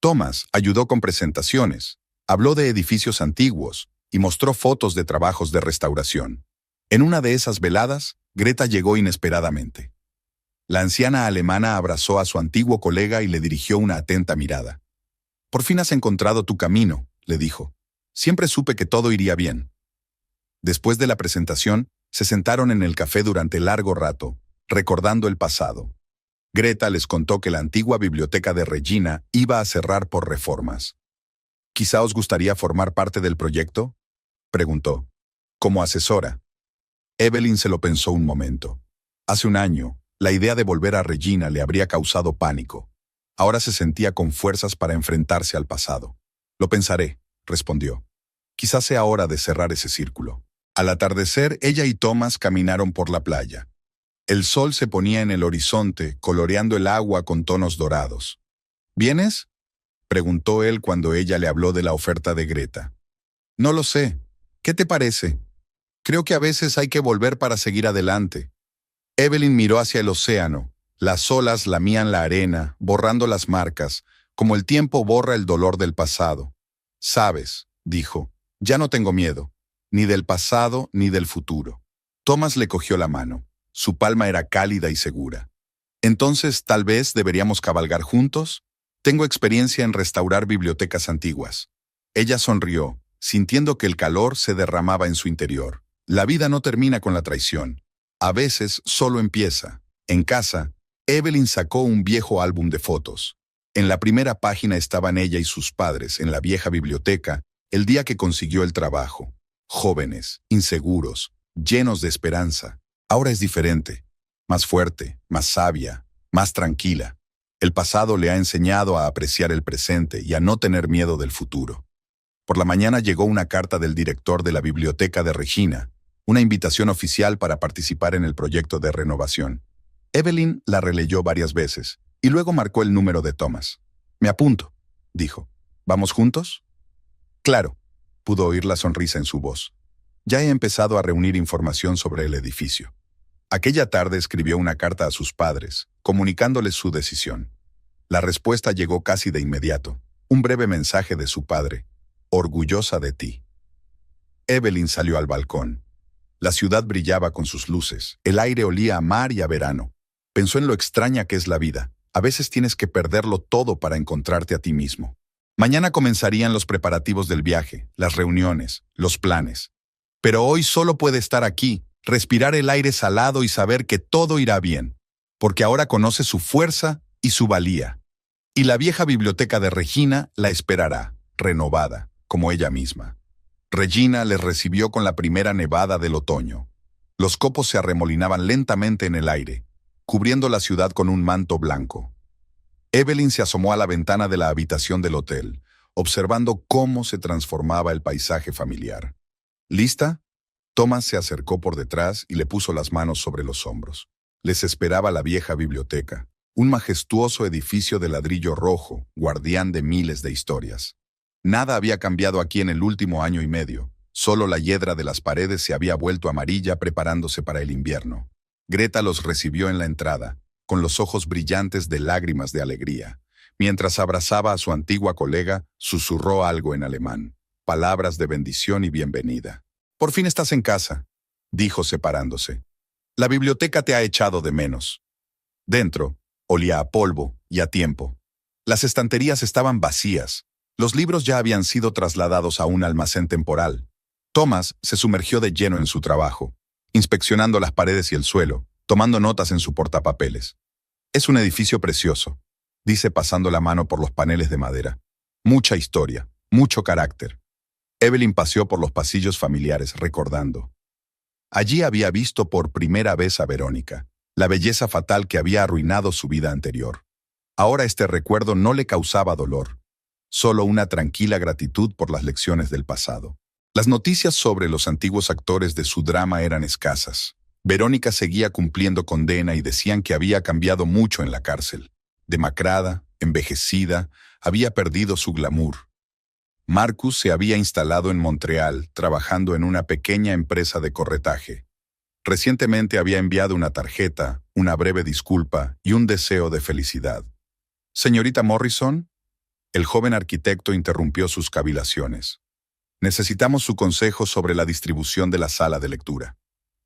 Thomas ayudó con presentaciones, habló de edificios antiguos y mostró fotos de trabajos de restauración. En una de esas veladas, Greta llegó inesperadamente. La anciana alemana abrazó a su antiguo colega y le dirigió una atenta mirada. «Por fin has encontrado tu camino», le dijo. «Siempre supe que todo iría bien». Después de la presentación, se sentaron en el café durante largo rato, recordando el pasado. Greta les contó que la antigua biblioteca de Regina iba a cerrar por reformas. «¿Quizá os gustaría formar parte del proyecto?», preguntó. «Como asesora». Evelyn se lo pensó un momento. Hace un año, la idea de volver a Regina le habría causado pánico. Ahora se sentía con fuerzas para enfrentarse al pasado. «Lo pensaré», respondió. «Quizás sea hora de cerrar ese círculo». Al atardecer, ella y Thomas caminaron por la playa. El sol se ponía en el horizonte, coloreando el agua con tonos dorados. «¿Vienes?», preguntó él cuando ella le habló de la oferta de Greta. «No lo sé. ¿Qué te parece? Creo que a veces hay que volver para seguir adelante». Evelyn miró hacia el océano. Las olas lamían la arena, borrando las marcas, como el tiempo borra el dolor del pasado. «Sabes», dijo, «ya no tengo miedo, ni del pasado ni del futuro». Thomas le cogió la mano. Su palma era cálida y segura. «Entonces, tal vez deberíamos cabalgar juntos. Tengo experiencia en restaurar bibliotecas antiguas». Ella sonrió, sintiendo que el calor se derramaba en su interior. La vida no termina con la traición. A veces solo empieza. En casa, Evelyn sacó un viejo álbum de fotos. En la primera página estaban ella y sus padres en la vieja biblioteca el día que consiguió el trabajo. Jóvenes, inseguros, llenos de esperanza. Ahora es diferente, más fuerte, más sabia, más tranquila. El pasado le ha enseñado a apreciar el presente y a no tener miedo del futuro. Por la mañana llegó una carta del director de la biblioteca de Regina, una invitación oficial para participar en el proyecto de renovación. Evelyn la releyó varias veces y luego marcó el número de Thomas. «Me apunto», dijo. «¿Vamos juntos?» «Claro», pudo oír la sonrisa en su voz. «Ya he empezado a reunir información sobre el edificio». Aquella tarde escribió una carta a sus padres, comunicándoles su decisión. La respuesta llegó casi de inmediato. Un breve mensaje de su padre. «Orgullosa de ti». Evelyn salió al balcón. La ciudad brillaba con sus luces. El aire olía a mar y a verano. Pensó en lo extraña que es la vida. A veces tienes que perderlo todo para encontrarte a ti mismo. Mañana comenzarían los preparativos del viaje, las reuniones, los planes. Pero hoy solo puede estar aquí, respirar el aire salado y saber que todo irá bien, porque ahora conoce su fuerza y su valía. Y la vieja biblioteca de Regina la esperará, renovada, como ella misma. Regina les recibió con la primera nevada del otoño. Los copos se arremolinaban lentamente en el aire, cubriendo la ciudad con un manto blanco. Evelyn se asomó a la ventana de la habitación del hotel, observando cómo se transformaba el paisaje familiar. ¿Lista? Thomas se acercó por detrás y le puso las manos sobre los hombros. Les esperaba la vieja biblioteca, un majestuoso edificio de ladrillo rojo, guardián de miles de historias. Nada había cambiado aquí en el último año y medio, Solo la hiedra de las paredes se había vuelto amarilla preparándose para el invierno. Greta los recibió en la entrada, con los ojos brillantes de lágrimas de alegría. Mientras abrazaba a su antigua colega, susurró algo en alemán. Palabras de bendición y bienvenida. «Por fin estás en casa», dijo separándose. «La biblioteca te ha echado de menos». Dentro, olía a polvo y a tiempo. Las estanterías estaban vacías. Los libros ya habían sido trasladados a un almacén temporal. Thomas se sumergió de lleno en su trabajo, inspeccionando las paredes y el suelo, tomando notas en su portapapeles. «Es un edificio precioso», dice pasando la mano por los paneles de madera. «Mucha historia, mucho carácter». Evelyn paseó por los pasillos familiares recordando. Allí había visto por primera vez a Verónica, la belleza fatal que había arruinado su vida anterior. Ahora este recuerdo no le causaba dolor, solo una tranquila gratitud por las lecciones del pasado. Las noticias sobre los antiguos actores de su drama eran escasas. Verónica seguía cumpliendo condena y decían que había cambiado mucho en la cárcel. Demacrada, envejecida, había perdido su glamour. Marcus se había instalado en Montreal, trabajando en una pequeña empresa de corretaje. Recientemente había enviado una tarjeta, una breve disculpa y un deseo de felicidad. «Señorita Morrison», el joven arquitecto interrumpió sus cavilaciones. «Necesitamos su consejo sobre la distribución de la sala de lectura».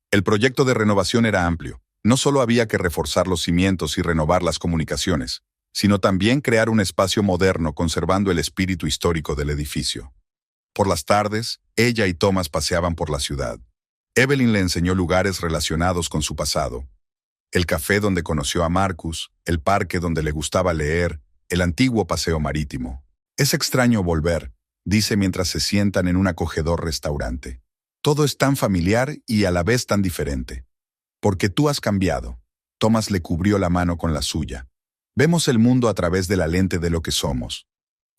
El proyecto de renovación era amplio. No solo había que reforzar los cimientos y renovar las comunicaciones, sino también crear un espacio moderno conservando el espíritu histórico del edificio. Por las tardes, ella y Thomas paseaban por la ciudad. Evelyn le enseñó lugares relacionados con su pasado. El café donde conoció a Marcus, el parque donde le gustaba leer, el antiguo paseo marítimo. «Es extraño volver», dice mientras se sientan en un acogedor restaurante. «Todo es tan familiar y a la vez tan diferente». «Porque tú has cambiado». Thomas le cubrió la mano con la suya. «Vemos el mundo a través de la lente de lo que somos».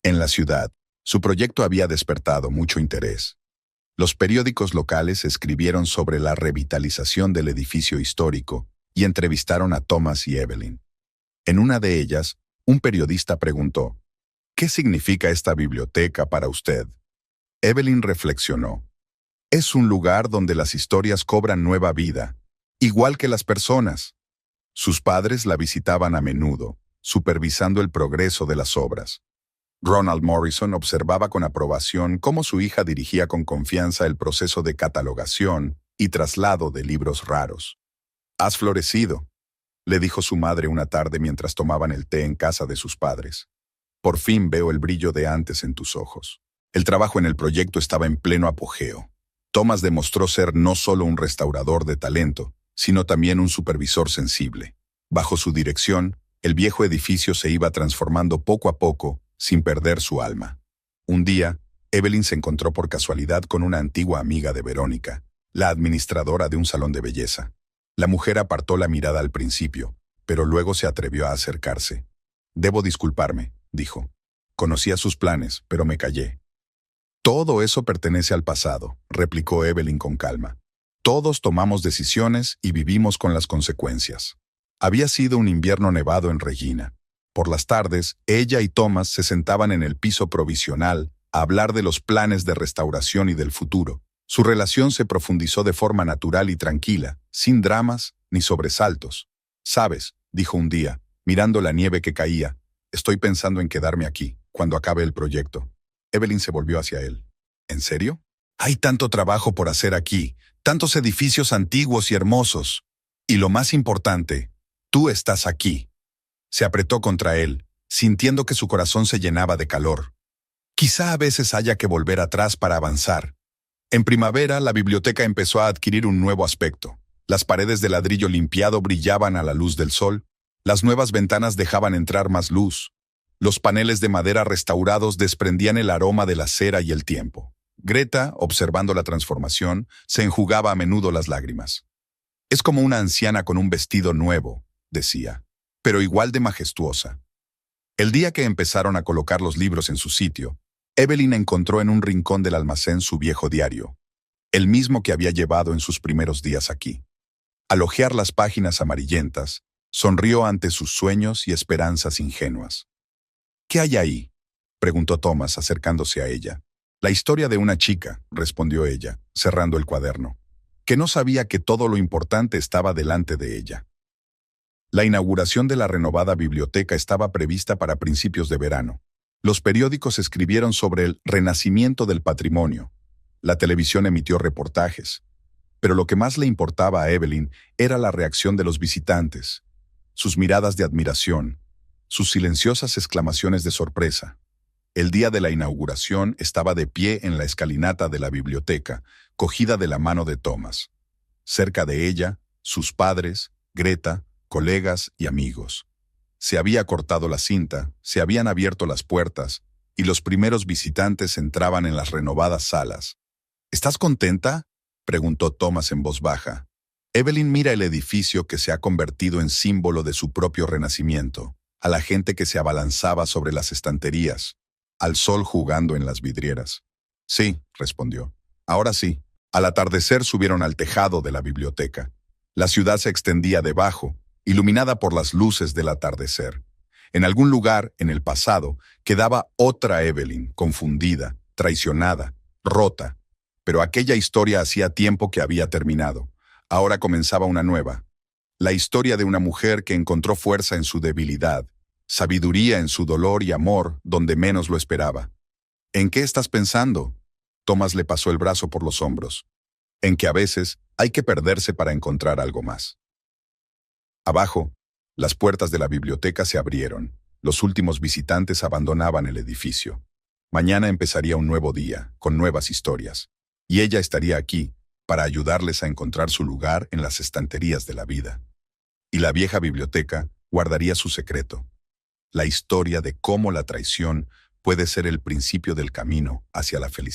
En la ciudad, su proyecto había despertado mucho interés. Los periódicos locales escribieron sobre la revitalización del edificio histórico y entrevistaron a Thomas y Evelyn. En una de ellas, un periodista preguntó, «¿Qué significa esta biblioteca para usted?» Evelyn reflexionó. «Es un lugar donde las historias cobran nueva vida, igual que las personas». Sus padres la visitaban a menudo, supervisando el progreso de las obras. Ronald Morrison observaba con aprobación cómo su hija dirigía con confianza el proceso de catalogación y traslado de libros raros. «Has florecido», le dijo su madre una tarde mientras tomaban el té en casa de sus padres. «Por fin veo el brillo de antes en tus ojos». El trabajo en el proyecto estaba en pleno apogeo. Thomas demostró ser no solo un restaurador de talento, sino también un supervisor sensible. Bajo su dirección, el viejo edificio se iba transformando poco a poco, sin perder su alma. Un día, Evelyn se encontró por casualidad con una antigua amiga de Verónica, la administradora de un salón de belleza. La mujer apartó la mirada al principio, pero luego se atrevió a acercarse. «Debo disculparme», dijo. «Conocía sus planes, pero me callé». «Todo eso pertenece al pasado», replicó Evelyn con calma. «Todos tomamos decisiones y vivimos con las consecuencias». Había sido un invierno nevado en Regina. Por las tardes, ella y Thomas se sentaban en el piso provisional a hablar de los planes de restauración y del futuro. Su relación se profundizó de forma natural y tranquila, sin dramas ni sobresaltos. «Sabes», dijo un día, mirando la nieve que caía, «estoy pensando en quedarme aquí, cuando acabe el proyecto». Evelyn se volvió hacia él. «¿En serio? Hay tanto trabajo por hacer aquí, tantos edificios antiguos y hermosos. Y lo más importante, tú estás aquí». Se apretó contra él, sintiendo que su corazón se llenaba de calor. «Quizá a veces haya que volver atrás para avanzar». En primavera, la biblioteca empezó a adquirir un nuevo aspecto. Las paredes de ladrillo limpiado brillaban a la luz del sol, las nuevas ventanas dejaban entrar más luz. Los paneles de madera restaurados desprendían el aroma de la cera y el tiempo. Greta, observando la transformación, se enjugaba a menudo las lágrimas. «Es como una anciana con un vestido nuevo», decía, «pero igual de majestuosa». El día que empezaron a colocar los libros en su sitio, Evelyn encontró en un rincón del almacén su viejo diario, el mismo que había llevado en sus primeros días aquí. Al hojear las páginas amarillentas, sonrió ante sus sueños y esperanzas ingenuas. «¿Qué hay ahí?», preguntó Thomas acercándose a ella. La historia de una chica, respondió ella, cerrando el cuaderno, que no sabía que todo lo importante estaba delante de ella. La inauguración de la renovada biblioteca estaba prevista para principios de verano. Los periódicos escribieron sobre el renacimiento del patrimonio. La televisión emitió reportajes. Pero lo que más le importaba a Evelyn era la reacción de los visitantes, sus miradas de admiración, sus silenciosas exclamaciones de sorpresa. El día de la inauguración estaba de pie en la escalinata de la biblioteca, cogida de la mano de Thomas. Cerca de ella, sus padres, Greta, colegas y amigos. Se había cortado la cinta, se habían abierto las puertas, y los primeros visitantes entraban en las renovadas salas. ¿Estás contenta?, preguntó Thomas en voz baja. Evelyn mira el edificio que se ha convertido en símbolo de su propio renacimiento, a la gente que se abalanzaba sobre las estanterías, al sol jugando en las vidrieras. Sí, respondió. Ahora sí. Al atardecer subieron al tejado de la biblioteca. La ciudad se extendía debajo, iluminada por las luces del atardecer. En algún lugar, en el pasado, quedaba otra Evelyn, confundida, traicionada, rota. Pero aquella historia hacía tiempo que había terminado. Ahora comenzaba una nueva. La historia de una mujer que encontró fuerza en su debilidad, sabiduría en su dolor y amor donde menos lo esperaba. ¿En qué estás pensando? Thomas le pasó el brazo por los hombros. En que a veces hay que perderse para encontrar algo más. Abajo, las puertas de la biblioteca se abrieron. Los últimos visitantes abandonaban el edificio. Mañana empezaría un nuevo día, con nuevas historias. Y ella estaría aquí, para ayudarles a encontrar su lugar en las estanterías de la vida. Y la vieja biblioteca guardaría su secreto. La historia de cómo la traición puede ser el principio del camino hacia la felicidad.